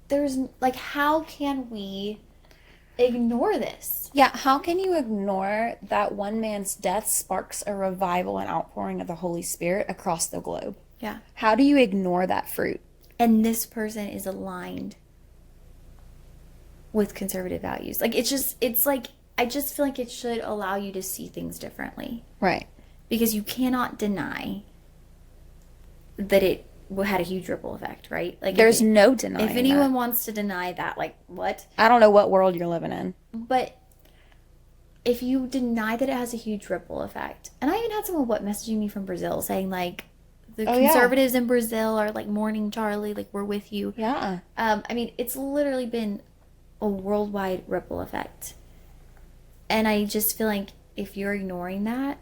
[SPEAKER 1] there's like, how can we ignore this?
[SPEAKER 2] Yeah, how can you ignore that one man's death sparks a revival and outpouring of the Holy Spirit across the globe?
[SPEAKER 1] Yeah.
[SPEAKER 2] How do you ignore that fruit?
[SPEAKER 1] And this person is aligned with conservative values. Like, it's like, I just feel like it should allow you to see things differently.
[SPEAKER 2] Right.
[SPEAKER 1] Because you cannot deny that it had a huge ripple effect, right? Like,
[SPEAKER 2] there's no denying
[SPEAKER 1] if anyone wants to deny that, like, what?
[SPEAKER 2] I don't know what world you're living in.
[SPEAKER 1] But if you deny that it has a huge ripple effect, and I even had someone messaging me from Brazil saying, like, the conservatives in Brazil are like mourning Charlie, like, we're with you.
[SPEAKER 2] Yeah.
[SPEAKER 1] I mean, it's literally been a worldwide ripple effect. And I just feel like if you're ignoring that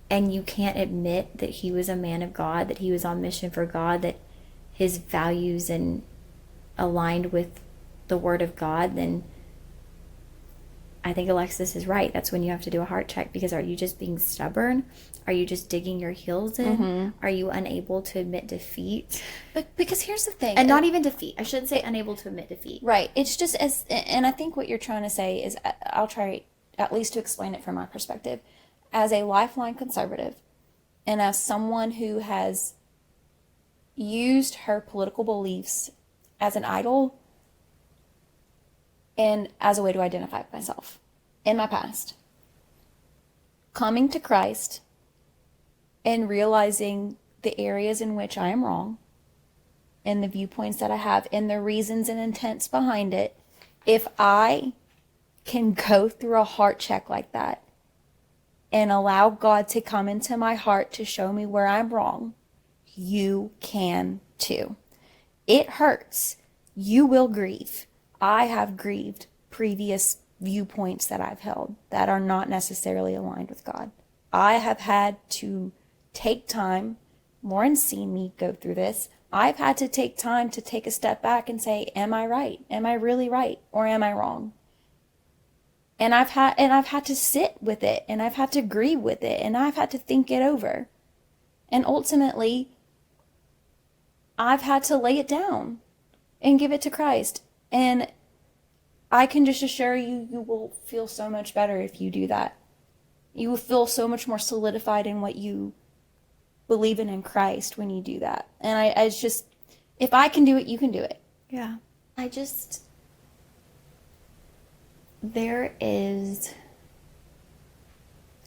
[SPEAKER 1] and you can't admit that he was a man of God, that he was on mission for God, that his values and aligned with the word of God, then I think Alexis is right. That's when you have to do a heart check, because are you just being stubborn? Are you just digging your heels in? Are you unable to admit defeat?
[SPEAKER 2] But because here's the thing.
[SPEAKER 1] And not even defeat. I shouldn't say unable to admit defeat.
[SPEAKER 2] Right. It's just and I think what you're trying to say is, I'll try at least to explain it from my perspective. As a lifeline conservative and as someone who has used her political beliefs as an idol and as a way to identify myself in my past, coming to Christ and realizing the areas in which I am wrong and the viewpoints that I have and the reasons and intents behind it, if I can go through a heart check like that and allow God to come into my heart to show me where I'm wrong, you can too. It hurts. You will grieve. I have grieved previous viewpoints that I've held that are not necessarily aligned with God. I have had to take time. Lauren's seen me go through this. I've had to take time to take a step back and say, am I right? Am I really right? Or am I wrong? And I've had to sit with it, and I've had to grieve with it, and I've had to think it over. And ultimately, I've had to lay it down and give it to Christ. And I can just assure you, you will feel so much better if you do that. You will feel so much more solidified in what you believe in Christ when you do that. And I just, if I can do it, you can do it.
[SPEAKER 1] Yeah.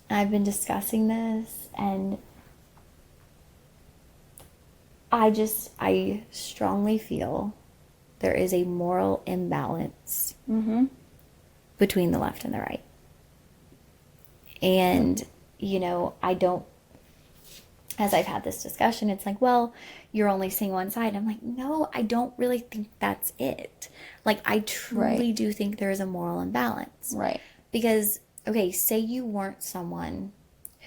[SPEAKER 1] I've been discussing this, and I strongly feel there is a moral imbalance between the left and the right. And, as I've had this discussion, it's like, well, you're only seeing one side. I'm like, no, I don't really think that's it. Like, I truly do think there is a moral imbalance.
[SPEAKER 2] Right.
[SPEAKER 1] Because, okay, say you weren't someone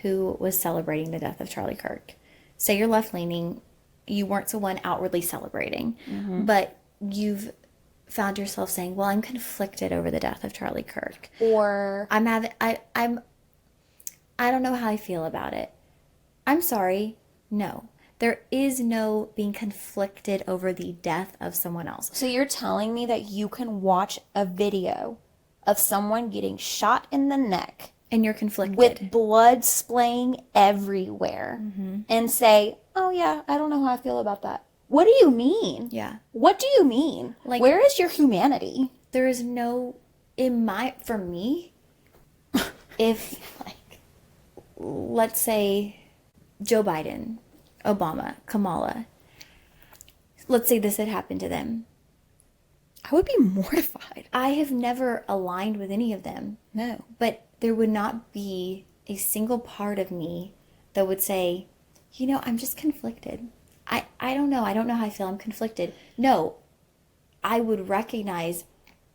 [SPEAKER 1] who was celebrating the death of Charlie Kirk. Say you're left-leaning, you weren't someone outwardly celebrating, but you've found yourself saying, well, I'm conflicted over the death of Charlie Kirk.
[SPEAKER 2] Or
[SPEAKER 1] I don't know how I feel about it. I'm sorry. No. There is no being conflicted over the death of someone else.
[SPEAKER 2] So you're telling me that you can watch a video of someone getting shot in the neck
[SPEAKER 1] and you're conflicted
[SPEAKER 2] with blood splaying everywhere and say, oh yeah, I don't know how I feel about that. What do you mean?
[SPEAKER 1] Yeah.
[SPEAKER 2] What do you mean? Like, where is your humanity?
[SPEAKER 1] There is no, for me, if, let's say Joe Biden, Obama, Kamala, let's say this had happened to them,
[SPEAKER 2] I would be mortified.
[SPEAKER 1] I have never aligned with any of them.
[SPEAKER 2] No.
[SPEAKER 1] But there would not be a single part of me that would say, I'm just conflicted. I don't know. I don't know how I feel. I'm conflicted. No, I would recognize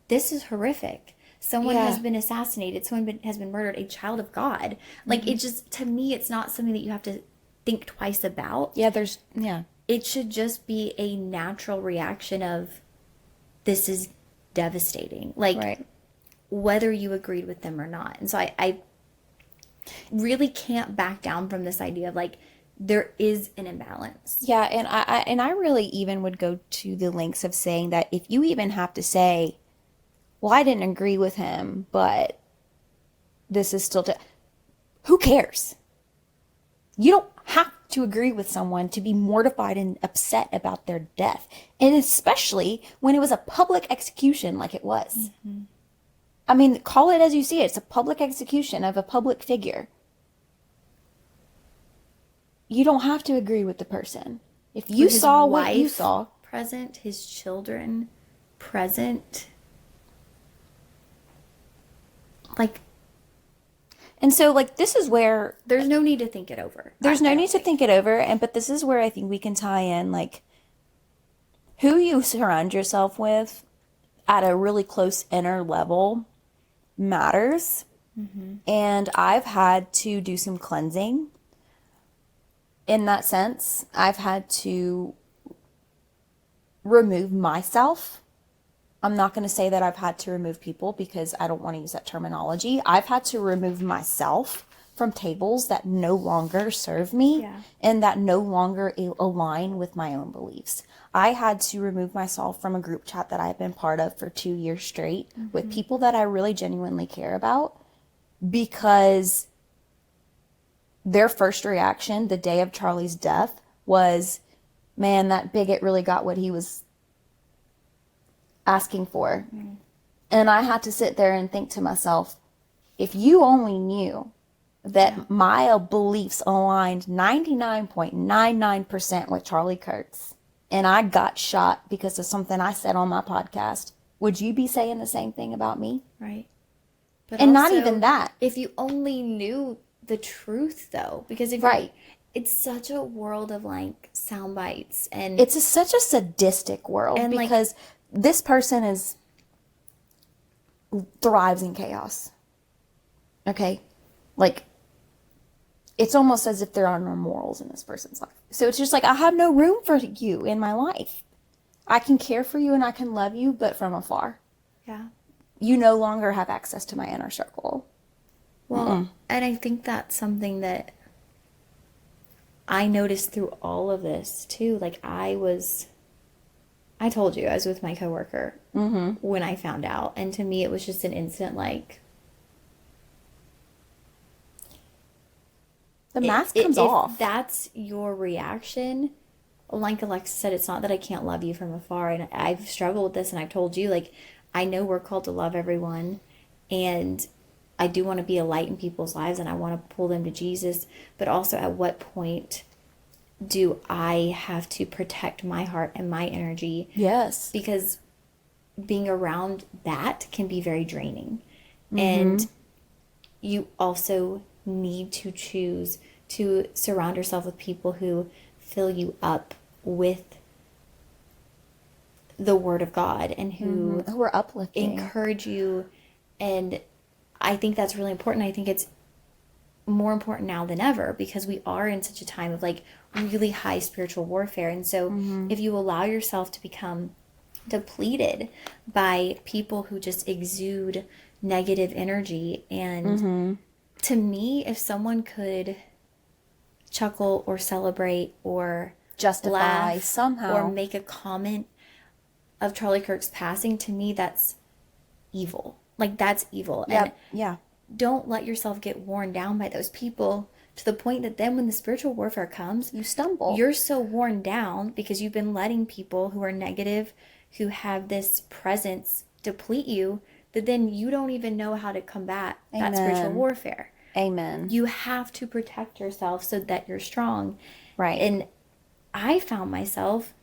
[SPEAKER 1] this is horrific. someone
[SPEAKER 2] Yeah.
[SPEAKER 1] has been assassinated, has been murdered, a child of God. Like, it just, to me, it's not something that you have to think twice about.
[SPEAKER 2] Yeah,
[SPEAKER 1] It should just be a natural reaction of, this is devastating. Like,
[SPEAKER 2] right.
[SPEAKER 1] whether you agreed with them or not. And so I really can't back down from this idea of, like, there is an imbalance.
[SPEAKER 2] Yeah, and I really even would go to the lengths of saying that if you even have to say, well, I didn't agree with him, but this is still who cares? You don't have to agree with someone to be mortified and upset about their death, and especially when it was a public execution like it was. I mean, call it as you see it. It's a public execution of a public figure. You don't have to agree with the person. If you
[SPEAKER 1] With
[SPEAKER 2] saw
[SPEAKER 1] his
[SPEAKER 2] what you
[SPEAKER 1] wife
[SPEAKER 2] saw,
[SPEAKER 1] present, his children present, like,
[SPEAKER 2] and so like this is where
[SPEAKER 1] there's no need to think it over.
[SPEAKER 2] there's
[SPEAKER 1] I
[SPEAKER 2] no
[SPEAKER 1] don't
[SPEAKER 2] need to think it over, and but this is where I think we can tie in like who you surround yourself with at a really close inner level matters. And I've had to do some cleansing in that sense. I've had to remove myself. I'm not going to say that I've had to remove people because I don't want to use that terminology. I've had to remove myself from tables that no longer serve me
[SPEAKER 1] Yeah.
[SPEAKER 2] and that no longer align with my own beliefs. I had to remove myself from a group chat that I've been part of for 2 years straight with people that I really genuinely care about, because their first reaction the day of Charlie's death was, man, that bigot really got what he was asking for. And I had to sit there and think to myself, if you only knew that my beliefs aligned 99.99% with Charlie Kirk's, and I got shot because of something I said on my podcast, would you be saying the same thing about me?
[SPEAKER 1] Right. But
[SPEAKER 2] And not
[SPEAKER 1] also,
[SPEAKER 2] even that.
[SPEAKER 1] If you only knew the truth, though, because if
[SPEAKER 2] Right.
[SPEAKER 1] it's such a world of, like, sound bites, and
[SPEAKER 2] It's such a sadistic world,
[SPEAKER 1] And, like,
[SPEAKER 2] because this person thrives in chaos. Okay? Like, it's almost as if there are no morals in this person's life. So it's just like, I have no room for you in my life. I can care for you and I can love you, but from afar.
[SPEAKER 1] yeah.
[SPEAKER 2] You no longer have access to my inner circle.
[SPEAKER 1] Well, and I think that's something that I noticed through all of this too. Like, I told you I was with my coworker when I found out, and to me it was just an instant, like,
[SPEAKER 2] The mask comes off.
[SPEAKER 1] If that's your reaction, like Alexa said, it's not that I can't love you from afar, and I've struggled with this, and I've told you, like, I know we're called to love everyone, and I do want to be a light in people's lives, and I want to pull them to Jesus, but also at what point do I have to protect my heart and my energy?
[SPEAKER 2] Yes.
[SPEAKER 1] Because being around that can be very draining. And you also need to choose to surround yourself with people who fill you up with the Word of God, and who
[SPEAKER 2] We're uplifting.
[SPEAKER 1] encourage you. And I think that's really important. I think it's more important now than ever, because we are in such a time of, like, really high spiritual warfare. And so if you allow yourself to become depleted by people who just exude negative energy, and to me, if someone could chuckle or celebrate or
[SPEAKER 2] Justify
[SPEAKER 1] laugh
[SPEAKER 2] somehow.
[SPEAKER 1] or make a comment of Charlie Kirk's passing, to me that's evil. Like, that's evil.
[SPEAKER 2] Yep. Yeah.
[SPEAKER 1] And don't let yourself get worn down by those people to the point that then when the spiritual warfare comes,
[SPEAKER 2] You stumble.
[SPEAKER 1] you're so worn down because you've been letting people who are negative, who have this presence, deplete you, that then you don't even know how to combat that spiritual
[SPEAKER 2] Amen.
[SPEAKER 1] warfare.
[SPEAKER 2] Amen.
[SPEAKER 1] You have to protect yourself so that you're strong.
[SPEAKER 2] Right.
[SPEAKER 1] And I found myself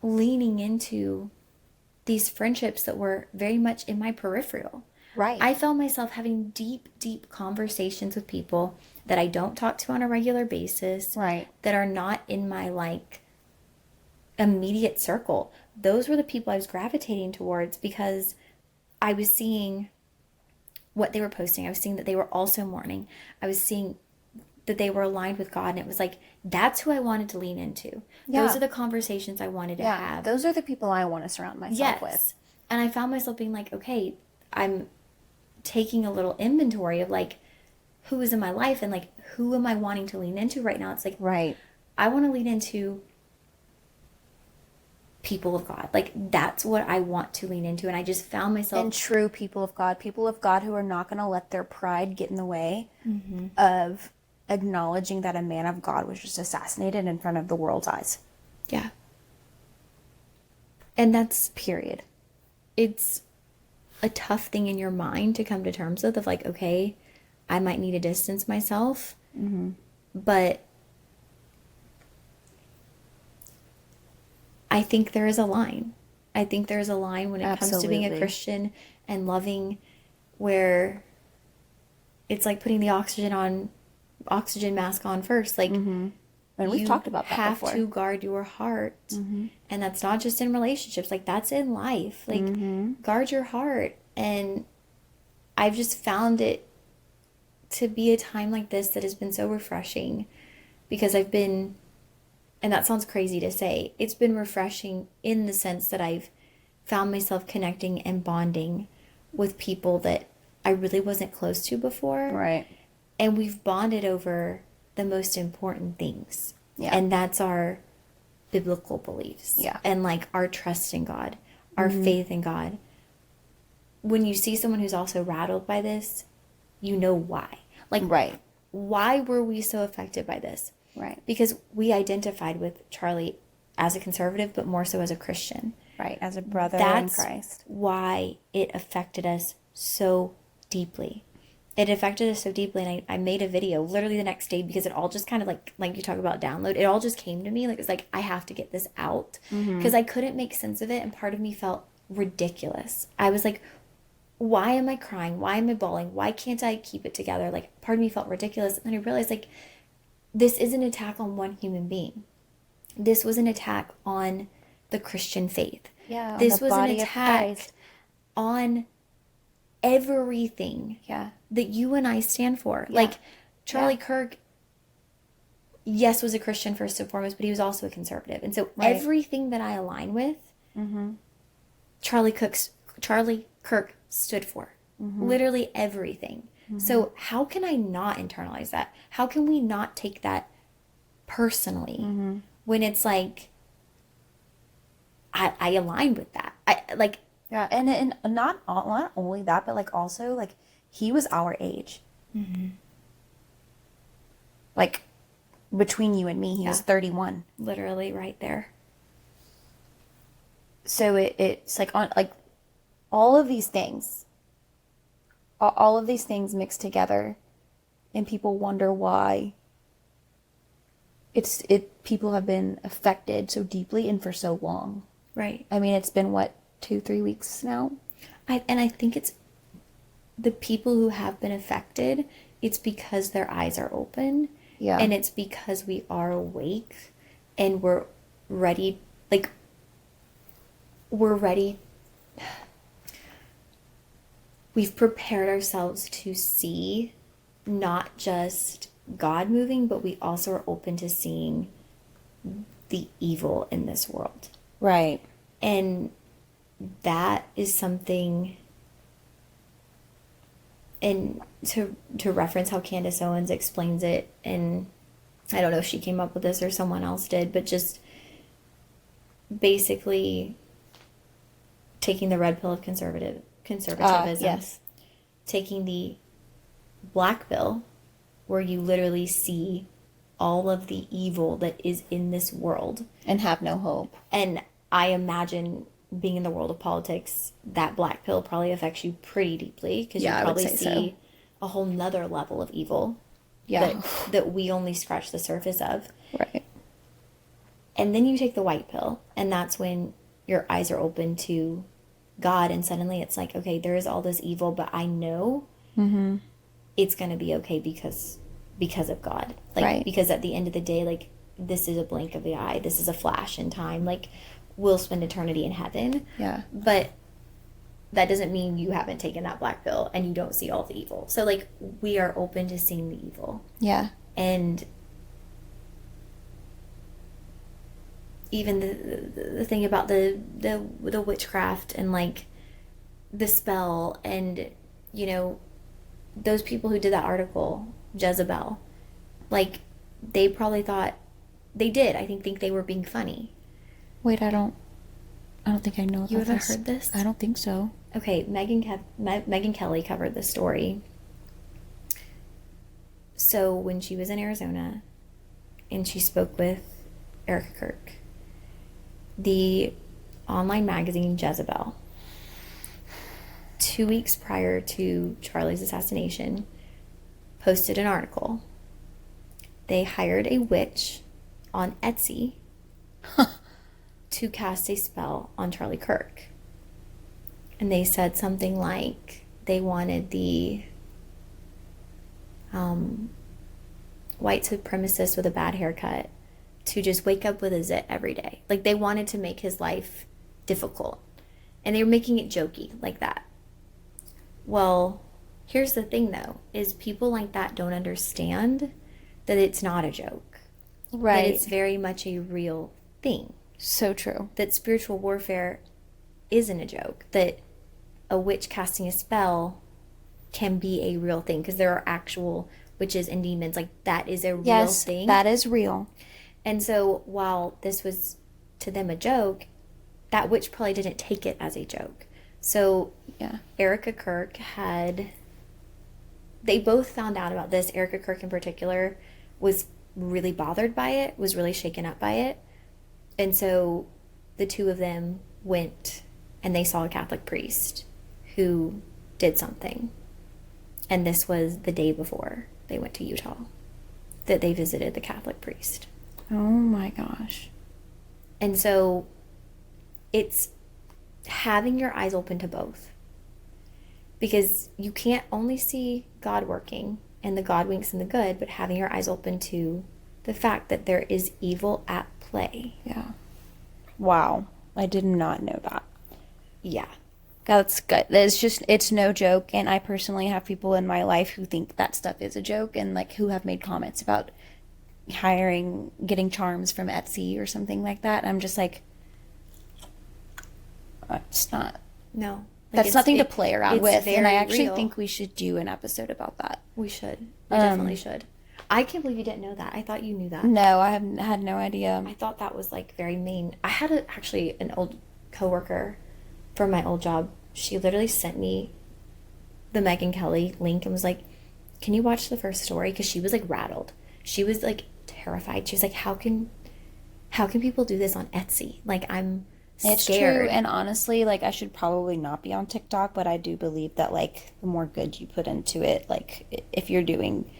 [SPEAKER 1] leaning into these friendships that were very much in my peripheral.
[SPEAKER 2] Right.
[SPEAKER 1] I found myself having deep, deep conversations with people that I don't talk to on a regular basis.
[SPEAKER 2] Right.
[SPEAKER 1] That are not in my, like, immediate circle. Those were the people I was gravitating towards, because I was seeing what they were posting. I was seeing that they were also mourning. I was seeing that they were aligned with God. And it was like, that's who I wanted to lean into.
[SPEAKER 2] Yeah.
[SPEAKER 1] Those are the conversations I wanted to have.
[SPEAKER 2] Those are the people I want to surround myself with.
[SPEAKER 1] And I found myself being like, okay, I'm taking a little inventory of like, who is in my life and like, who am I wanting to lean into right now? It's like,
[SPEAKER 2] right.
[SPEAKER 1] I want to lean into people of God. Like, that's what I want to lean into. And I just found myself.
[SPEAKER 2] And true people of God who are not going to let their pride get in the way of acknowledging that a man of God was just assassinated in front of the world's eyes.
[SPEAKER 1] Yeah. And that's,
[SPEAKER 2] period.
[SPEAKER 1] It's a tough thing in your mind to come to terms with, of like, okay, I might need to distance myself, but I think there is a line. I think there is a line when it comes to being a Christian and loving, where it's like putting the oxygen mask on first. Like,
[SPEAKER 2] and we've talked about that before.
[SPEAKER 1] You have to guard your heart, and that's not just in relationships. Like, that's in life. Like, guard your heart. And I've just found it to be a time like this that has been so refreshing, because I've been, and that sounds crazy to say, it's been refreshing in the sense that I've found myself connecting and bonding with people that I really wasn't close to before.
[SPEAKER 2] Right.
[SPEAKER 1] And we've bonded over the most important things.
[SPEAKER 2] Yeah.
[SPEAKER 1] And that's our biblical beliefs.
[SPEAKER 2] Yeah.
[SPEAKER 1] And like our trust in God, our faith in God. When you see someone who's also rattled by this, you know why. Like,
[SPEAKER 2] right.
[SPEAKER 1] Why were we so affected by this?
[SPEAKER 2] Right.
[SPEAKER 1] Because we identified with Charlie as a conservative, but more so as a Christian.
[SPEAKER 2] Right. As a brother in Christ.
[SPEAKER 1] That's why it affected us so deeply. It affected us so deeply, and I made a video literally the next day, because it all just kind of like you talk about download, it all just came to me. Like, it's like, I have to get this out, because I couldn't make sense of it, and part of me felt ridiculous. I was like, why am I crying? Why am I bawling? Why can't I keep it together? Like, part of me felt ridiculous. And then I realized, like, this is an attack on one human being. This was an attack on the Christian faith.
[SPEAKER 2] Yeah.
[SPEAKER 1] This was an attack on everything that you and I stand for. Yeah. Like, Charlie Kirk, yes, was a Christian first and foremost, but he was also a conservative. And so everything that I align with, Charlie Kirk stood for. Literally everything. So how can I not internalize that? How can we not take that personally when it's like, I align with that?
[SPEAKER 2] Yeah, and not only that, but like also like he was our age. Like, between you and me, he was 31.
[SPEAKER 1] Literally right there.
[SPEAKER 2] So it's like on like all of these things mixed together, and people wonder why people have been affected so deeply and for so long.
[SPEAKER 1] Right.
[SPEAKER 2] I mean, it's been what, 2-3 weeks now?
[SPEAKER 1] I think it's the people who have been affected, it's because their eyes are open.
[SPEAKER 2] Yeah.
[SPEAKER 1] And it's because we are awake and we're ready. Like, we're ready. We've prepared ourselves to see not just God moving, but we also are open to seeing the evil in this world.
[SPEAKER 2] Right.
[SPEAKER 1] And that is something, and to reference how Candace Owens explains it, and I don't know if she came up with this or someone else did, but just basically taking the red pill of conservatism,
[SPEAKER 2] yes,
[SPEAKER 1] taking the black pill, where you literally see all of the evil that is in this world
[SPEAKER 2] and have no hope.
[SPEAKER 1] And I imagine, being in the world of politics, that black pill probably affects you pretty deeply, because you probably see a whole nother level of evil that we only scratch the surface of.
[SPEAKER 2] Right.
[SPEAKER 1] And then you take the white pill, and that's when your eyes are open to God, and suddenly it's like, okay, there is all this evil, but I know it's going to be okay because of God. Like, because at the end of the day, like, this is a blink of the eye. This is a flash in time. Like, we'll spend eternity in heaven.
[SPEAKER 2] Yeah.
[SPEAKER 1] But that doesn't mean you haven't taken that black pill and you don't see all the evil. So like we are open to seeing the evil.
[SPEAKER 2] Yeah.
[SPEAKER 1] And even the thing about the witchcraft and like the spell, and you know, those people who did that article, Jezebel, like they probably thought they did. I think they were being funny.
[SPEAKER 2] Wait, I don't think I know about
[SPEAKER 1] You haven't
[SPEAKER 2] this.
[SPEAKER 1] heard this?
[SPEAKER 2] I don't think so.
[SPEAKER 1] Okay, Megyn Kelly covered this story. So when she was in Arizona and she spoke with Erica Kirk, the online magazine Jezebel, 2 weeks prior to Charlie's assassination, posted an article. They hired a witch on Etsy to cast a spell on Charlie Kirk. And they said something like they wanted the white supremacist with a bad haircut to just wake up with a zit every day. Like they wanted to make his life difficult. And they were making it jokey like that. Well, here's the thing though, is people like that don't understand that it's not a joke.
[SPEAKER 2] Right.
[SPEAKER 1] That it's very much a real thing.
[SPEAKER 2] So true.
[SPEAKER 1] That spiritual warfare isn't a joke. That a witch casting a spell can be a real thing, because there are actual witches and demons. Like that is a real thing.
[SPEAKER 2] That is real.
[SPEAKER 1] And so while this was to them a joke, that witch probably didn't take it as a joke. So
[SPEAKER 2] yeah,
[SPEAKER 1] Erica Kirk they both found out about this. Erica Kirk in particular was really bothered by it, was really shaken up by it. And so the two of them went and they saw a Catholic priest who did something. And this was the day before they went to Utah that they visited the Catholic priest.
[SPEAKER 2] Oh my gosh.
[SPEAKER 1] And so it's having your eyes open to both. Because you can't only see God working and the God winks and the good, but having your eyes open to the fact that there is evil at play.
[SPEAKER 2] Yeah. Wow. I did not know that.
[SPEAKER 1] Yeah.
[SPEAKER 2] That's good. It's no joke. And I personally have people in my life who think that stuff is a joke, and like who have made comments about getting charms from Etsy or something like that. And I'm just like, it's not.
[SPEAKER 1] No.
[SPEAKER 2] That's nothing to play around with. And I actually
[SPEAKER 1] real.
[SPEAKER 2] think we should do an episode about that.
[SPEAKER 1] We should. We definitely should. I can't believe you didn't know that. I thought you knew that.
[SPEAKER 2] No, I had no idea.
[SPEAKER 1] I thought that was like very main. I had actually an old coworker from my old job. She literally sent me the Megyn Kelly link and was like, "Can you watch the first story?" Because she was like rattled. She was like terrified. She was like, "How can people do this on Etsy?" Like I'm scared.
[SPEAKER 2] It's true, and honestly, like I should probably not be on TikTok, but I do believe that like the more good you put into it, like if you're doing,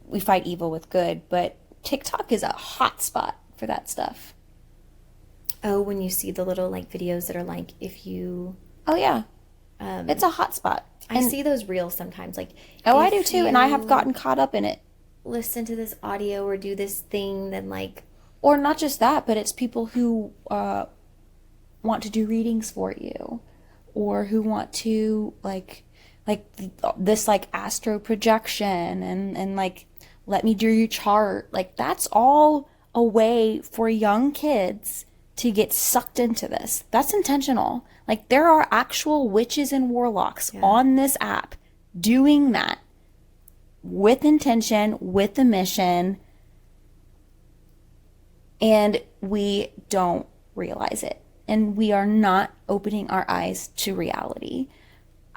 [SPEAKER 2] we fight evil with good, but TikTok is a hot spot for that stuff.
[SPEAKER 1] Oh, when you see the little like videos that are like, if you...
[SPEAKER 2] Oh yeah. It's a hot spot.
[SPEAKER 1] I see those reels sometimes. Like,
[SPEAKER 2] oh, I do too, and I have gotten caught up in it.
[SPEAKER 1] Listen to this audio or do this thing, then like...
[SPEAKER 2] Or not just that, but it's people who want to do readings for you, or who want to like this like astro projection and like let me do your chart. Like that's all a way for young kids to get sucked into this. That's intentional. Like there are actual witches and warlocks on this app doing that with intention, with a mission, and we don't realize it. And we are not opening our eyes to reality.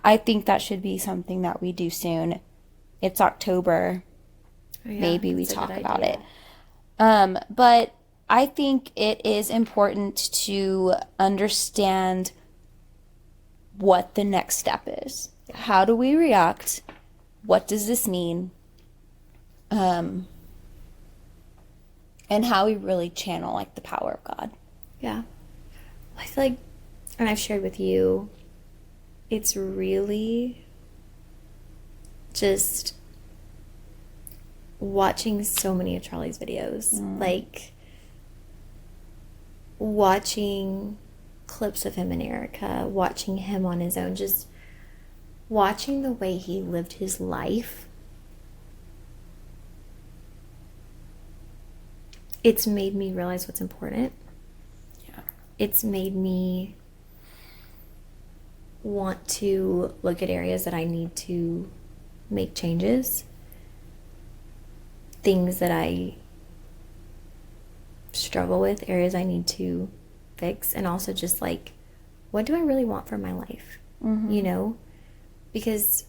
[SPEAKER 2] I think that should be something that we do soon. It's October. Oh, yeah, maybe we talk about it. But I think it is important to understand what the next step is. How do we react? What does this mean? And how we really channel like the power of God.
[SPEAKER 1] Yeah. I feel like, and I've shared with you, it's really just watching so many of Charlie's videos. Like, watching clips of him and Erica, watching him on his own, just watching the way he lived his life, it's made me realize what's important.
[SPEAKER 2] Yeah.
[SPEAKER 1] It's made me want to look at areas that I need to make changes, things that I struggle with, areas I need to fix, and also just like, what do I really want for my life? You know, because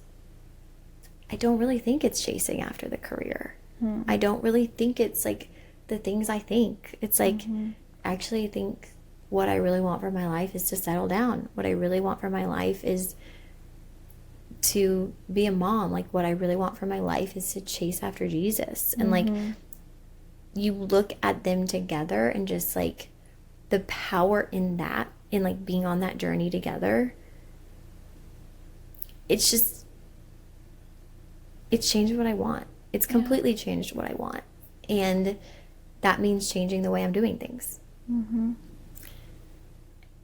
[SPEAKER 1] I don't really think it's chasing after the career. I don't really think it's like the things I think. It's like, actually, I think what I really want for my life is to settle down. What I really want for my life is to be a mom. Like, what I really want for my life is to chase after Jesus. And like, you look at them together and just like the power in that, in like being on that journey together, it's just, it's changed what I want. It's completely changed what I want. And that means changing the way I'm doing things. And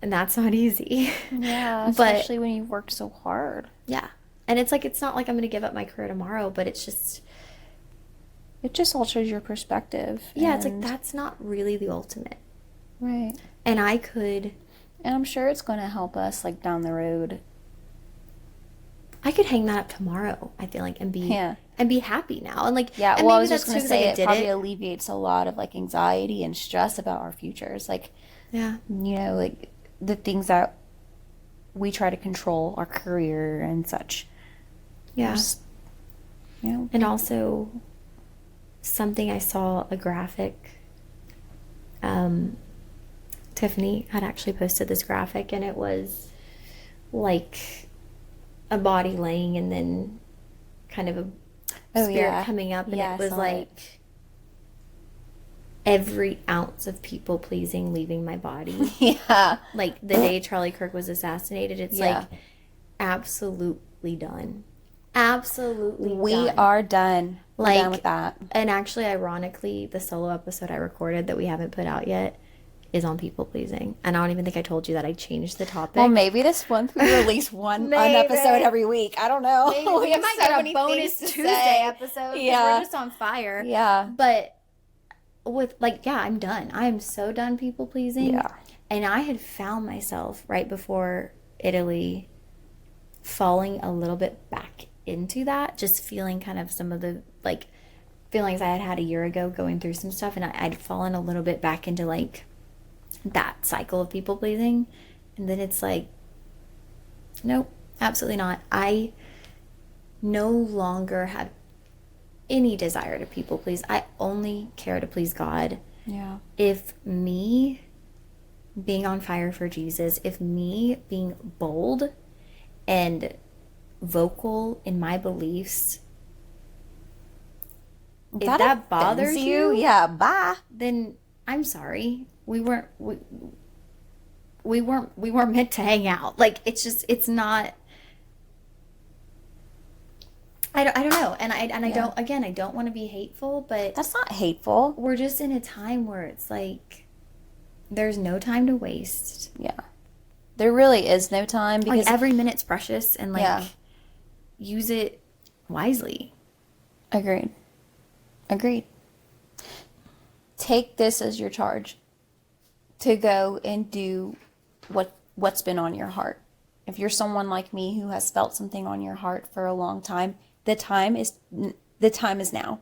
[SPEAKER 1] that's not easy.
[SPEAKER 2] Yeah, especially when you work so hard.
[SPEAKER 1] Yeah. And it's like, it's not like I'm going to give up my career tomorrow, but it's just,
[SPEAKER 2] it just alters your perspective.
[SPEAKER 1] Yeah, it's like, that's not really the ultimate.
[SPEAKER 2] Right.
[SPEAKER 1] And I could...
[SPEAKER 2] And I'm sure it's going to help us, like, down the road.
[SPEAKER 1] I could hang that up tomorrow, I feel like, and be happy now. And like,
[SPEAKER 2] yeah,
[SPEAKER 1] and
[SPEAKER 2] well, I
[SPEAKER 1] maybe
[SPEAKER 2] was just going to say,
[SPEAKER 1] like
[SPEAKER 2] it probably alleviates a lot of, like, anxiety and stress about our futures. Like,
[SPEAKER 1] yeah,
[SPEAKER 2] you know, like, the things that we try to control, our career and such.
[SPEAKER 1] Yeah.
[SPEAKER 2] Just, you know.
[SPEAKER 1] And also, something I saw, a graphic, Tiffany had actually posted this graphic, and it was like a body laying and then kind of a spirit coming up, and it was like every ounce of people pleasing leaving my body.
[SPEAKER 2] Yeah.
[SPEAKER 1] Like the day Charlie Kirk was assassinated, it's like absolutely done. Absolutely
[SPEAKER 2] we
[SPEAKER 1] done.
[SPEAKER 2] are done. We're
[SPEAKER 1] Like,
[SPEAKER 2] done with that.
[SPEAKER 1] And actually, ironically, the solo episode I recorded that we haven't put out yet is on people pleasing. And I don't even think I told you that I changed the topic.
[SPEAKER 2] Well, maybe this month we release one episode every week. I don't know.
[SPEAKER 1] Maybe we might get a bonus Tuesday episode. Yeah. We're just on fire.
[SPEAKER 2] Yeah.
[SPEAKER 1] But with, like, yeah, I'm done. I am so done people pleasing.
[SPEAKER 2] Yeah.
[SPEAKER 1] And I had found myself right before Italy falling a little bit back into that, just feeling kind of some of the, like, feelings I had a year ago, going through some stuff, and I'd fallen a little bit back into, like, that cycle of people pleasing. And then it's like, nope, absolutely not. I no longer have any desire to people please. I only care to please God.
[SPEAKER 2] Yeah.
[SPEAKER 1] If me being on fire for Jesus, if me being bold and vocal in my beliefs, if that bothers you,
[SPEAKER 2] yeah, bye.
[SPEAKER 1] Then I'm sorry. We weren't meant to hang out. Like, it's just, it's not. I don't know. And I don't want to be hateful, but
[SPEAKER 2] that's not hateful.
[SPEAKER 1] We're just in a time where it's like there's no time to waste.
[SPEAKER 2] Yeah. There really is no time, because
[SPEAKER 1] like every minute's precious, and like use it wisely.
[SPEAKER 2] Agreed. Take this as your charge to go and do what's been on your heart. If you're someone like me who has felt something on your heart for a long time, the time is now.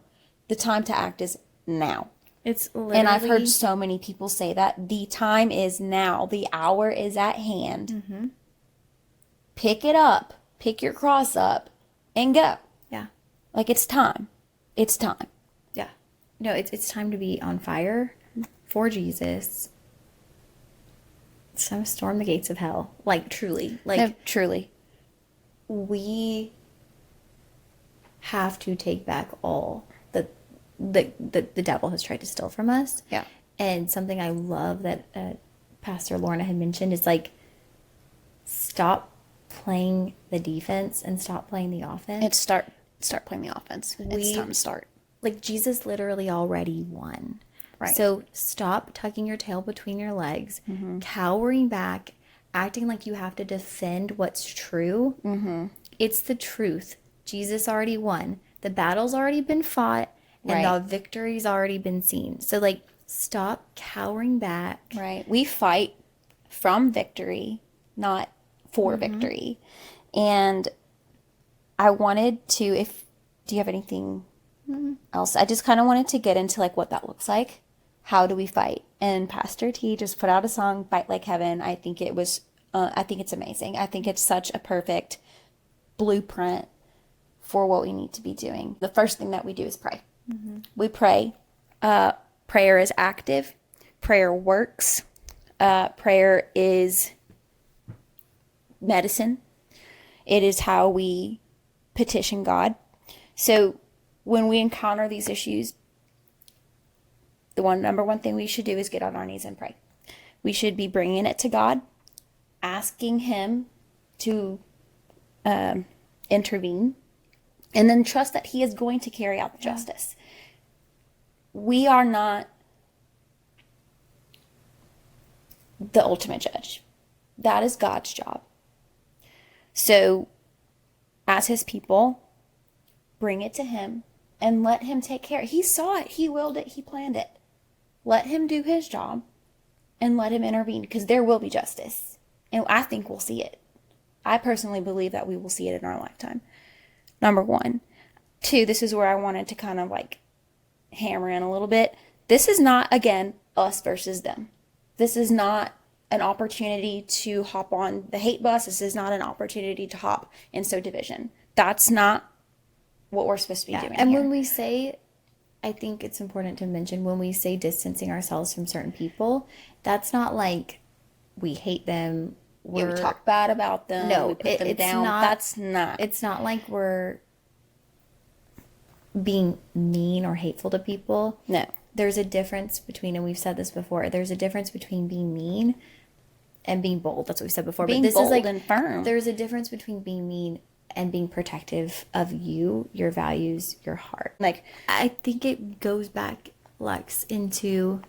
[SPEAKER 2] The time to act is now.
[SPEAKER 1] It's literally...
[SPEAKER 2] And I've heard so many people say that. The time is now. The hour is at hand.
[SPEAKER 1] Mm-hmm.
[SPEAKER 2] Pick it up. Pick your cross up and go.
[SPEAKER 1] Yeah.
[SPEAKER 2] Like, it's time. It's time.
[SPEAKER 1] Yeah. No, it's time to be on fire for Jesus. So storm the gates of hell. Like, truly. Like,
[SPEAKER 2] no, truly.
[SPEAKER 1] We have to take back all that the devil has tried to steal from us.
[SPEAKER 2] Yeah.
[SPEAKER 1] And something I love that Pastor Lorna had mentioned is, like, stop playing the defense and stop playing the offense.
[SPEAKER 2] It's start playing the offense. It's time to start.
[SPEAKER 1] Like, Jesus literally already won.
[SPEAKER 2] Right.
[SPEAKER 1] So stop tucking your tail between your legs, cowering back, acting like you have to defend what's true. It's the truth. Jesus already won. The battle's already been fought, and the victory's already been seen. So, like, stop cowering back.
[SPEAKER 2] Right. We fight from victory, not for victory. And I wanted to, do you have anything else? I just kind of wanted to get into like what that looks like. How do we fight? And Pastor T just put out a song, Fight Like Heaven. I think it's amazing. I think it's such a perfect blueprint for what we need to be doing. The first thing that we do is pray. We pray. Prayer is active. Prayer works. Prayer is medicine. It is how we petition God. So when we encounter these issues, the number one thing we should do is get on our knees and pray. We should be bringing it to God, asking Him to intervene, and then trust that He is going to carry out the justice. We are not the ultimate judge. That is God's job. So, as His people, bring it to Him and let Him take care. He saw it. He willed it. He planned it. Let Him do His job and let Him intervene, because there will be justice. And I think we'll see it. I personally believe that we will see it in our lifetime. Number one. Two, this is where I wanted to kind of like hammer in a little bit. This is not, again, us versus them. This is not an opportunity to hop on the hate bus. This is not an opportunity to hop and sow division. That's not what we're supposed to be doing.
[SPEAKER 1] And
[SPEAKER 2] here.
[SPEAKER 1] when we say, I think it's important to mention, when we say distancing ourselves from certain people, that's not like we hate them.
[SPEAKER 2] We talk bad about them.
[SPEAKER 1] No,
[SPEAKER 2] we put them
[SPEAKER 1] it's
[SPEAKER 2] down.
[SPEAKER 1] not.
[SPEAKER 2] That's not.
[SPEAKER 1] It's not like we're being mean or hateful to people.
[SPEAKER 2] No.
[SPEAKER 1] There's a difference between, and we've said this before, there's a difference between being mean and being bold. That's what we said before.
[SPEAKER 2] Being
[SPEAKER 1] but this
[SPEAKER 2] bold
[SPEAKER 1] is like,
[SPEAKER 2] and firm.
[SPEAKER 1] There's a difference between being mean and being protective of you, your values, your heart. Like, I think it goes back, Lex, into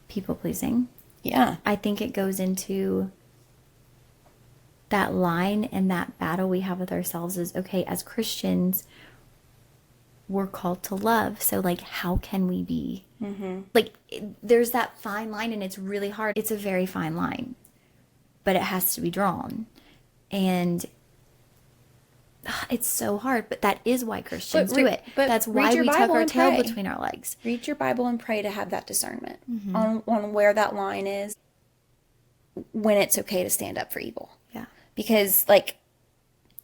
[SPEAKER 1] people pleasing.
[SPEAKER 2] Yeah.
[SPEAKER 1] I think it goes into that line and that battle we have with ourselves is, okay, as Christians, we're called to love. So, like, how can we be? Like, there's that fine line, and it's really hard. It's a very fine line, but it has to be drawn. And it's so hard, but that is why Christians do it.
[SPEAKER 2] But
[SPEAKER 1] that's why we tuck our tail between our legs.
[SPEAKER 2] Read your Bible and pray to have that discernment on where that line is, when it's okay to stand up for evil.
[SPEAKER 1] Yeah.
[SPEAKER 2] Because, like,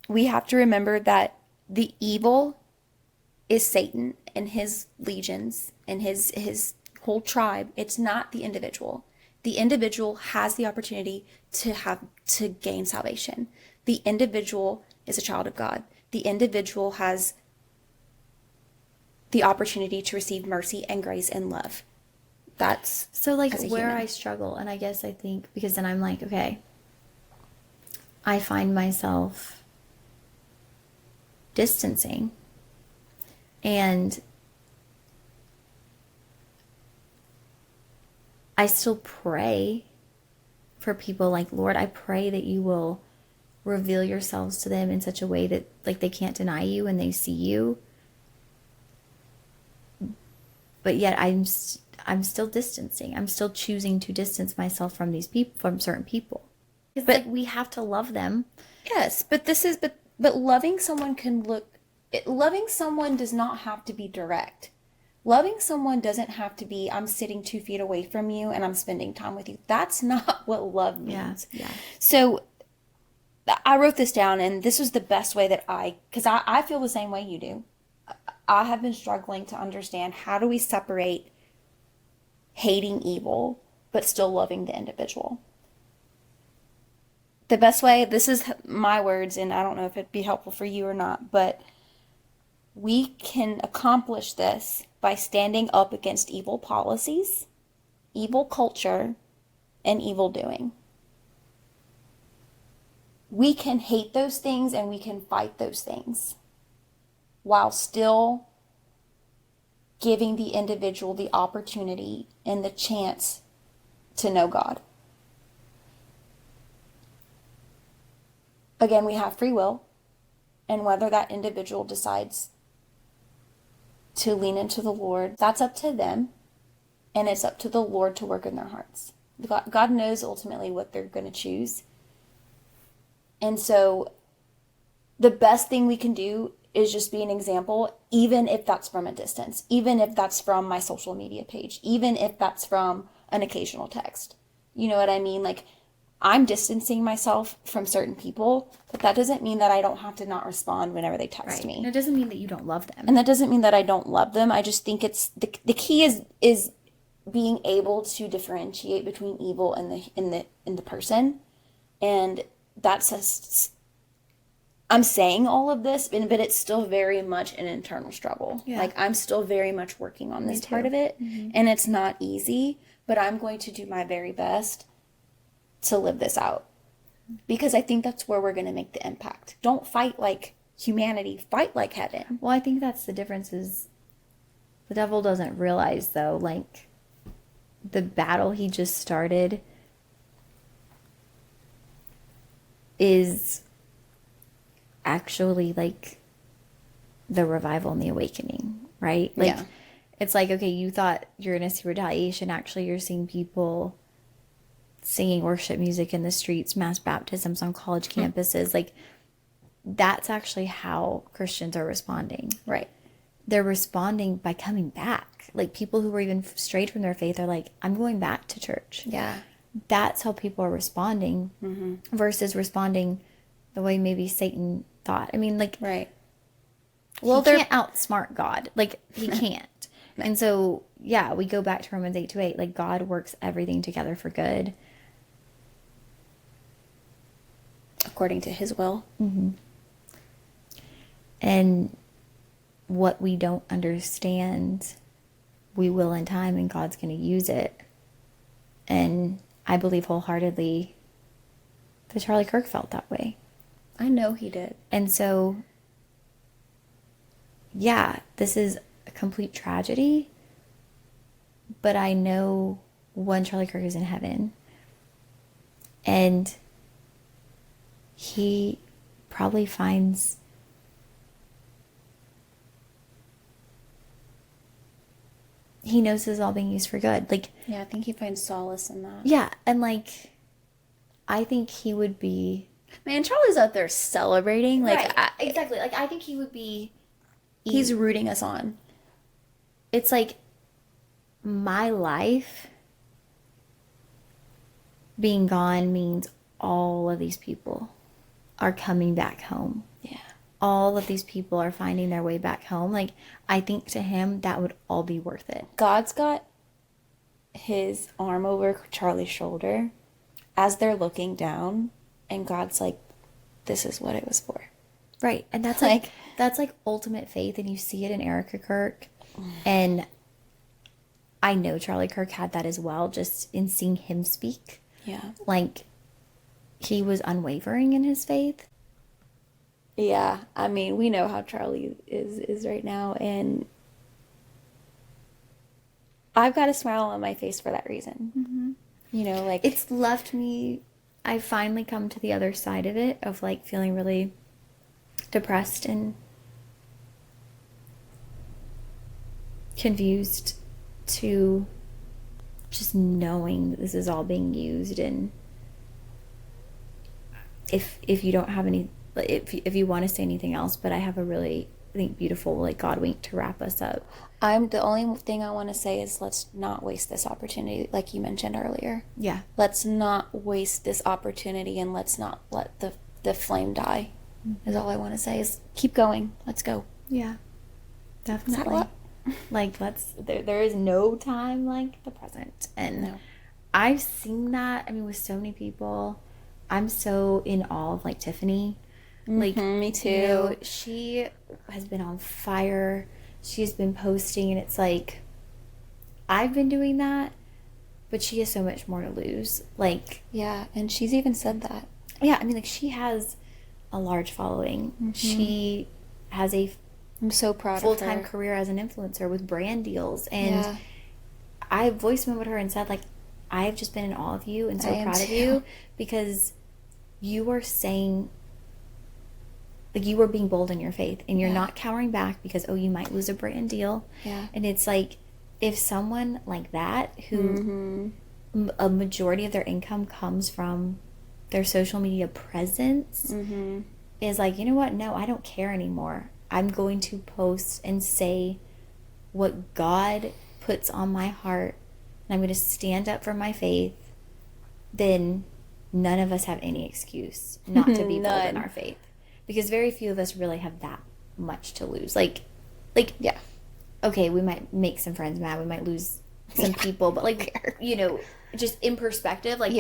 [SPEAKER 2] we have to remember that the evil is Satan and his legions and his whole tribe. It's not the individual. The individual has the opportunity to gain salvation. The individual is a child of God. The individual has the opportunity to receive mercy and grace and love. That's
[SPEAKER 1] so, like, where
[SPEAKER 2] human.
[SPEAKER 1] I struggle, and I guess I think, because then I'm like, okay, I find myself distancing, and I still pray for people. Like, Lord, I pray that you will reveal yourselves to them in such a way that, like, they can't deny you and they see you. But yet I'm still distancing. I'm still choosing to distance myself from these people, from certain people. But like, we have to love them.
[SPEAKER 2] Yes, but loving someone loving someone does not have to be direct. Loving someone doesn't have to be, I'm sitting 2 feet away from you and I'm spending time with you. That's not what love means.
[SPEAKER 1] Yeah.
[SPEAKER 2] So I wrote this down, and this was the best way that because I feel the same way you do. I have been struggling to understand, how do we separate hating evil but still loving the individual? The best way, this is my words, and I don't know if it'd be helpful for you or not, but we can accomplish this by standing up against evil policies, evil culture, and evil doing. We can hate those things and we can fight those things while still giving the individual the opportunity and the chance to know God.
[SPEAKER 3] again, we have free will, and whether that individual decides to lean into the Lord, that's up to them, and it's up to the Lord to work in their hearts. God knows ultimately what they're going to choose. And so the best thing we can do is just be an example, even if that's from a distance, even if that's from my social media page, even if that's from an occasional text. You know what I mean? Like, I'm distancing myself from certain people, but that doesn't mean that I don't have to not respond whenever they text me.
[SPEAKER 1] And it doesn't mean that you don't love them.
[SPEAKER 3] And that doesn't mean that I don't love them. I just think it's the key is being able to differentiate between evil and the person. And that's I'm saying all of this, but it's still very much an internal struggle. Yeah. Like, I'm still very much working on this part of it, and it's not easy, but I'm going to do my very best to live this out, because I think that's where we're going to make the impact. Don't fight like humanity, fight like heaven.
[SPEAKER 1] Well, I think that's the difference, is the devil doesn't realize, though, like, the battle he just started is actually like the revival and the awakening, right? Like, yeah. It's like, okay, you thought you're going to see retaliation. Actually, you're seeing people singing worship music in the streets, mass baptisms on college campuses. Like, that's actually how Christians are responding.
[SPEAKER 3] Right.
[SPEAKER 1] They're responding by coming back. Like, people who were even strayed from their faith are like, I'm going back to church.
[SPEAKER 3] Yeah.
[SPEAKER 1] That's how people are responding, versus responding the way maybe Satan thought. I mean, like,
[SPEAKER 3] right.
[SPEAKER 1] Well, he can't outsmart God. Like, he can't. And so, yeah, we go back to Romans 8:8. Like, God works everything together for good,
[SPEAKER 3] according to his will.
[SPEAKER 1] And what we don't understand, we will in time, and God's going to use it. And I believe wholeheartedly that Charlie Kirk felt that way.
[SPEAKER 3] I know he did.
[SPEAKER 1] And so, yeah, this is a complete tragedy, but I know one, Charlie Kirk is in heaven, and he probably finds he knows this is all being used for good. Like,
[SPEAKER 3] yeah, I think he finds solace in that.
[SPEAKER 1] Yeah, and like, I think he would be.
[SPEAKER 3] Man, Charlie's out there celebrating. Like,
[SPEAKER 1] right, exactly. Like, I think he would be.
[SPEAKER 3] He's rooting us on.
[SPEAKER 1] It's like, my life being gone means all of these people are coming back home.
[SPEAKER 3] Yeah.
[SPEAKER 1] All of these people are finding their way back home. Like, I think to him, that would all be worth it.
[SPEAKER 3] God's got his arm over Charlie's shoulder as they're looking down, and God's like, this is what it was for.
[SPEAKER 1] Right. And that's like that's like ultimate faith, and you see it in Erica Kirk. And I know Charlie Kirk had that as well, just in seeing him speak.
[SPEAKER 3] Yeah.
[SPEAKER 1] Like, he was unwavering in his faith.
[SPEAKER 3] Yeah, I mean, we know how Charlie is right now, and I've got a smile on my face for that reason. You know, like,
[SPEAKER 1] it's left me, I've finally come to the other side of it, of like feeling really depressed and confused, to just knowing that this is all being used. And if you don't have any, if you want to say anything else, but I have a really, I think, beautiful, like, God wink to wrap us up.
[SPEAKER 3] The only thing I want to say is, let's not waste this opportunity, like you mentioned earlier.
[SPEAKER 1] Yeah.
[SPEAKER 3] Let's not waste this opportunity, and let's not let the flame die. Is all I want to say, is keep going. Let's go.
[SPEAKER 1] Yeah. Definitely. Like, there is no time like the present. And
[SPEAKER 3] no.
[SPEAKER 1] I've seen that, I mean, with so many people. I'm so in awe of, like, Tiffany. Like,
[SPEAKER 3] me too.
[SPEAKER 1] You know, she has been on fire. She's been posting, and it's like, I've been doing that, but she has so much more to lose. Like,
[SPEAKER 3] yeah, and she's even said that.
[SPEAKER 1] Yeah, I mean, like, she has a large following. She has
[SPEAKER 3] I'm so proud of her.
[SPEAKER 1] Full-time career as an influencer with brand deals. And I voice memo to her and said, like, I've just been in awe of you and so proud of you, because you are saying like you were being bold in your faith, and you're not cowering back because, oh, you might lose a brand deal.
[SPEAKER 2] Yeah.
[SPEAKER 1] And it's like, if someone like that, who a majority of their income comes from their social media presence, is like, you know what? No, I don't care anymore. I'm going to post and say what God puts on my heart, and I'm going to stand up for my faith. Then none of us have any excuse not to be bold in our faith, because very few of us really have that much to lose. Like, yeah, okay, we might make some friends mad, we might lose some people, but like, you know, just in perspective, like,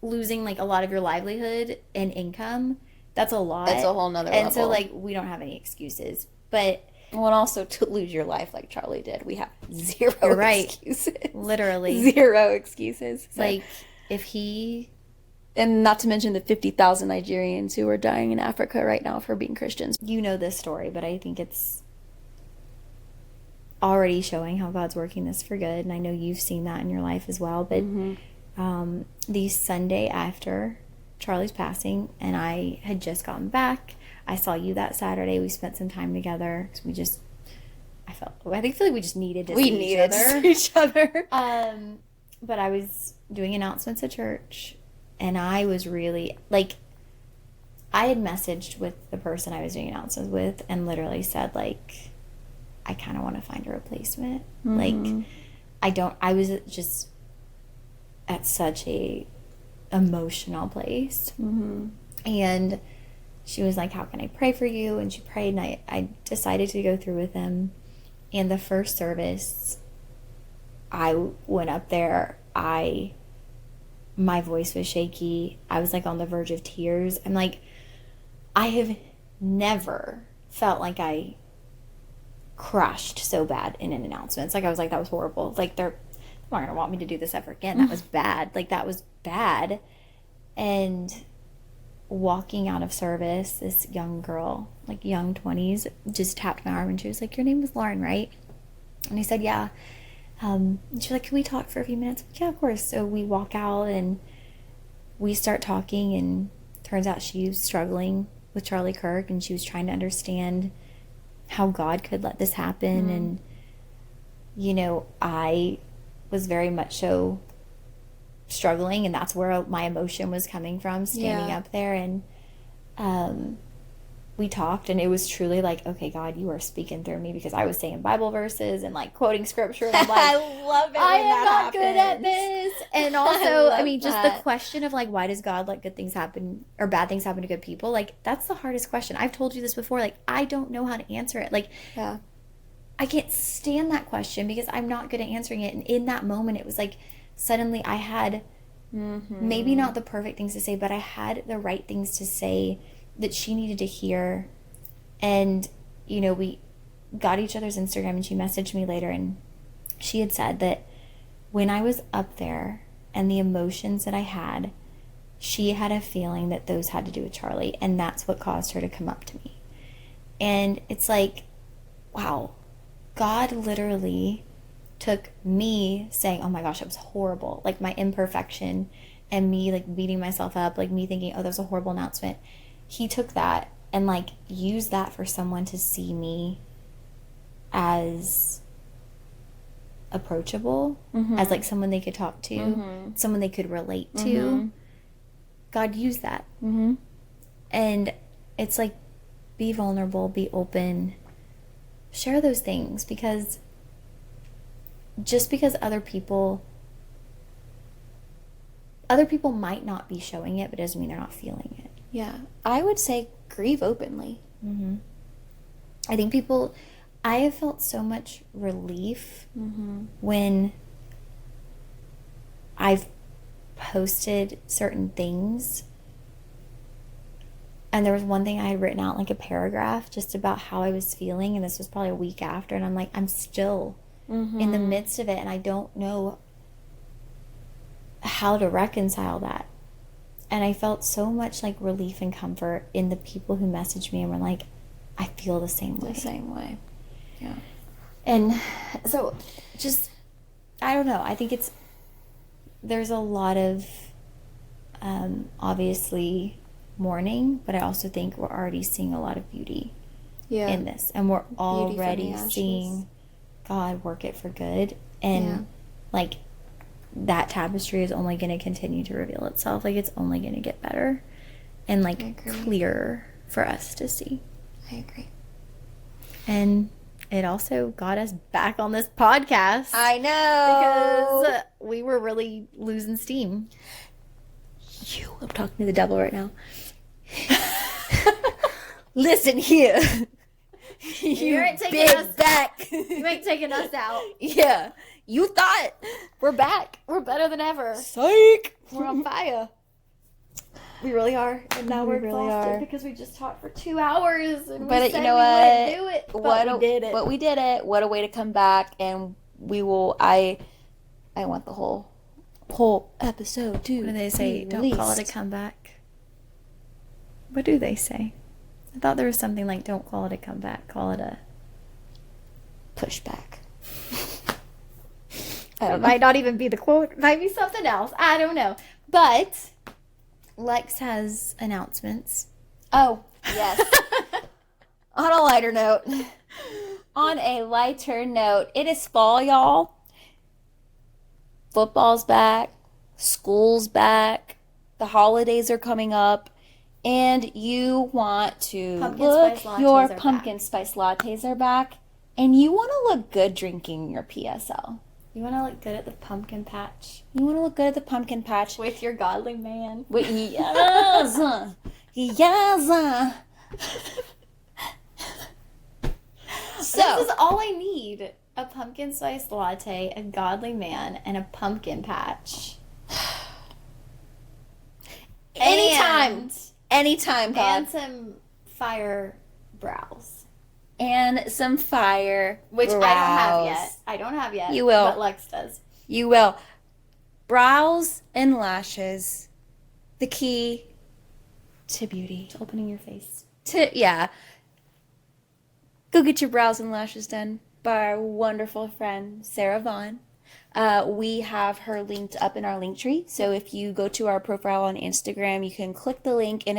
[SPEAKER 1] losing like a lot of your livelihood and income, that's a lot.
[SPEAKER 3] That's a whole nother level.
[SPEAKER 1] And so like, we don't have any excuses. But
[SPEAKER 3] well, and also to lose your life like Charlie did, we have zero excuses.
[SPEAKER 1] Literally
[SPEAKER 3] zero excuses. So.
[SPEAKER 1] Like, if he,
[SPEAKER 3] and not to mention the 50,000 Nigerians who are dying in Africa right now for being Christians.
[SPEAKER 1] You know this story, but I think it's already showing how God's working this for good, and I know you've seen that in your life as well. But the Sunday after Charlie's passing, and I had just gotten back, I saw you that Saturday. We spent some time together because I feel like we just needed to see each other. But I was doing announcements at church, and I was really, like, I had messaged with the person I was doing announcements with and literally said, like, I kind of want to find a replacement. Like, I was just at such a emotional place. And she was like, how can I pray for you? And she prayed, and I decided to go through with them. And the first service, I went up there, my voice was shaky. I was like on the verge of tears. I'm like, I have never felt like I crushed so bad in an announcement. It's like, I was like, that was horrible. Like, they're not going to want me to do this ever again. That was bad. Like, that was bad. And walking out of service, this young girl, like young 20s, just tapped my arm, and she was like, your name was Lauren, right? And I said, yeah. And she's like, can we talk for a few minutes? Like, yeah, of course. So we walk out and we start talking, and turns out she was struggling with Charlie Kirk, and she was trying to understand how God could let this happen. And, you know, I was very much so struggling, and that's where my emotion was coming from, standing up there. And we talked, and it was truly like, okay, God, you are speaking through me, because I was saying Bible verses and like quoting scripture, and I'm like,
[SPEAKER 3] I love it.
[SPEAKER 1] I am not good at this. And also, I mean, just
[SPEAKER 3] that.
[SPEAKER 1] the question of like, why does God let good things happen or bad things happen to good people? Like, that's the hardest question. I've told you this before. Like, I don't know how to answer it. Like, I can't stand that question because I'm not good at answering it. And in that moment, it was like, suddenly I had maybe not the perfect things to say, but I had the right things to say that she needed to hear. And, you know, we got each other's Instagram, and she messaged me later, and she had said that when I was up there and the emotions that I had, she had a feeling that those had to do with Charlie, and that's what caused her to come up to me. And it's like, wow, God literally took me saying, oh my gosh, it was horrible, like my imperfection, and me like beating myself up, like me thinking, oh, that was a horrible announcement. He took that and like used that for someone to see me as approachable, as like someone they could talk to, someone they could relate to. God used that. And it's like, be vulnerable, be open, share those things, because just because other people might not be showing it, but it doesn't mean they're not feeling it.
[SPEAKER 3] Yeah, I would say grieve openly.
[SPEAKER 1] I think I have felt so much relief when I've posted certain things. And there was one thing I had written out, like a paragraph, just about how I was feeling. And this was probably a week after. And I'm like, I'm still in the midst of it. And I don't know how to reconcile that. And I felt so much like relief and comfort in the people who messaged me and were like, I feel the same way.
[SPEAKER 3] The same way. Yeah.
[SPEAKER 1] And so just, I don't know. I think there's a lot of, obviously, mourning, but I also think we're already seeing a lot of beauty
[SPEAKER 2] Yeah.
[SPEAKER 1] in this. And we're
[SPEAKER 3] from
[SPEAKER 1] already
[SPEAKER 3] the ashes.
[SPEAKER 1] seeing God work it for good. And like that tapestry is only going to continue to reveal itself. Like it's only going to get better and like clearer for us to see.
[SPEAKER 3] I agree.
[SPEAKER 1] And it also got us back on this podcast.
[SPEAKER 3] I know.
[SPEAKER 1] Because we were really losing steam.
[SPEAKER 3] I'm talking to the devil right now. Listen here.
[SPEAKER 1] You ain't taking
[SPEAKER 3] big
[SPEAKER 1] us
[SPEAKER 3] back.
[SPEAKER 1] You ain't taking us out.
[SPEAKER 3] Yeah. You thought we're back.
[SPEAKER 1] We're better than ever.
[SPEAKER 3] Psych.
[SPEAKER 1] We're on fire. We really are. And now we're
[SPEAKER 3] really
[SPEAKER 1] exhausted
[SPEAKER 3] are.
[SPEAKER 1] because we just talked for 2 hours. And
[SPEAKER 3] But
[SPEAKER 1] we
[SPEAKER 3] you
[SPEAKER 1] said
[SPEAKER 3] know
[SPEAKER 1] we
[SPEAKER 3] what?
[SPEAKER 1] wouldn't do it. But we did it.
[SPEAKER 3] But we did it. What a way to come back. And we will. I want the whole episode too.
[SPEAKER 1] What do they say? Don't call it a comeback. What do they say? I thought there was something like, don't call it a comeback. Call it a
[SPEAKER 3] pushback.
[SPEAKER 1] It might not even be the quote. It might be something else. I don't know. But Lex has announcements.
[SPEAKER 3] Oh, yes. On a lighter note. On a lighter note, it is fall, y'all. Football's back. School's back. The holidays are coming up. And you want to your pumpkin spice lattes are back. And you want to look good drinking your PSL.
[SPEAKER 1] You want to look good at the pumpkin patch.
[SPEAKER 3] You want to look good at the pumpkin patch.
[SPEAKER 1] With your godly man.
[SPEAKER 3] Yes. Yes. So,
[SPEAKER 1] this is all I need. A pumpkin spice latte, a godly man, and a pumpkin patch.
[SPEAKER 3] Anytime, God.
[SPEAKER 1] And some fire brows.
[SPEAKER 3] And some fire
[SPEAKER 1] Which
[SPEAKER 3] brows.
[SPEAKER 1] I don't have yet.
[SPEAKER 3] You will.
[SPEAKER 1] But Lex does.
[SPEAKER 3] You will. Brows and lashes. The key to beauty.
[SPEAKER 1] To opening your face.
[SPEAKER 3] Yeah. Go get your brows and lashes done by our wonderful friend, Sarah Vaughn. We have her linked up in our link tree. So if you go to our profile on Instagram, you can click the link and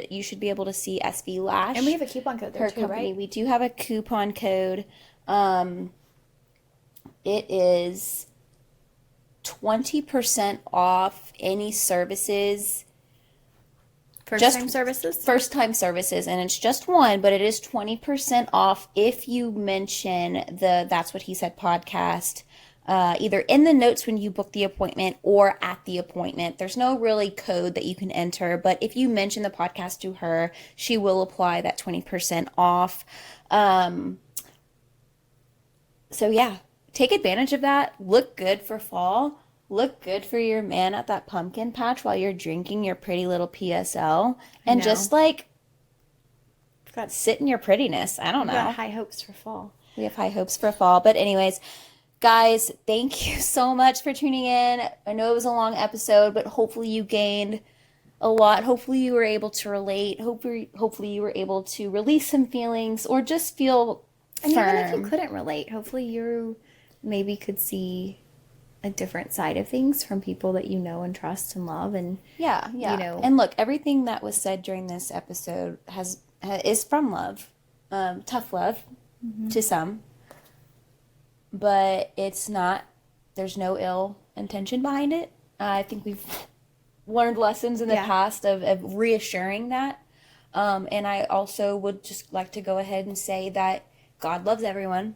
[SPEAKER 3] you should be able to see SV Lash.
[SPEAKER 1] And we have a coupon code there
[SPEAKER 3] her
[SPEAKER 1] too,
[SPEAKER 3] company.
[SPEAKER 1] right?
[SPEAKER 3] We do have a coupon code. It is 20% off any services.
[SPEAKER 1] First-time services?
[SPEAKER 3] First-time services, and it's just one, but it is 20% off if you mention the That's What He Said podcast, either in the notes when you book the appointment or at the appointment. There's no really code that you can enter, but if you mention the podcast to her, she will apply that 20% off. So yeah, take advantage of that. Look good for fall. Look good for your man at that pumpkin patch while you're drinking your pretty little PSL. And just like sit in your prettiness. I don't know.
[SPEAKER 1] We got high hopes for fall.
[SPEAKER 3] We have high hopes for fall. But anyways, guys, thank you so much for tuning in. I know it was a long episode, but hopefully you gained a lot. Hopefully you were able to relate. Hopefully you were able to release some feelings or just feel
[SPEAKER 1] And
[SPEAKER 3] firm.
[SPEAKER 1] even if you couldn't relate, hopefully you maybe could see a different side of things from people that you know and trust and love. And
[SPEAKER 3] Yeah.
[SPEAKER 1] you know.
[SPEAKER 3] And look, everything that was said during this episode is from love. Tough love to some. But it's not, there's no ill intention behind it. I think we've learned lessons in the past of reassuring that. And I also would just like to go ahead and say that God loves everyone.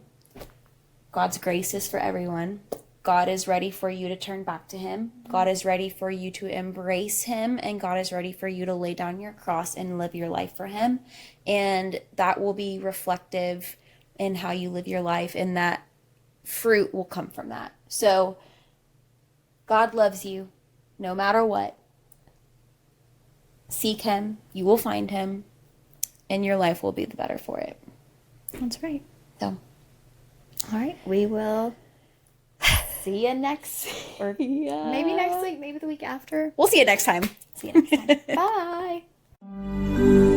[SPEAKER 3] God's grace is for everyone. God is ready for you to turn back to Him. God is ready for you to embrace Him. And God is ready for you to lay down your cross and live your life for Him. And that will be reflective in how you live your life. And that fruit will come from that. So God loves you no matter what. Seek Him. You will find Him. And your life will be the better for it.
[SPEAKER 1] That's right.
[SPEAKER 3] So,
[SPEAKER 1] all right. We will see you next, or maybe next week, maybe the week after.
[SPEAKER 3] We'll see you next time.
[SPEAKER 1] See you next time. Bye.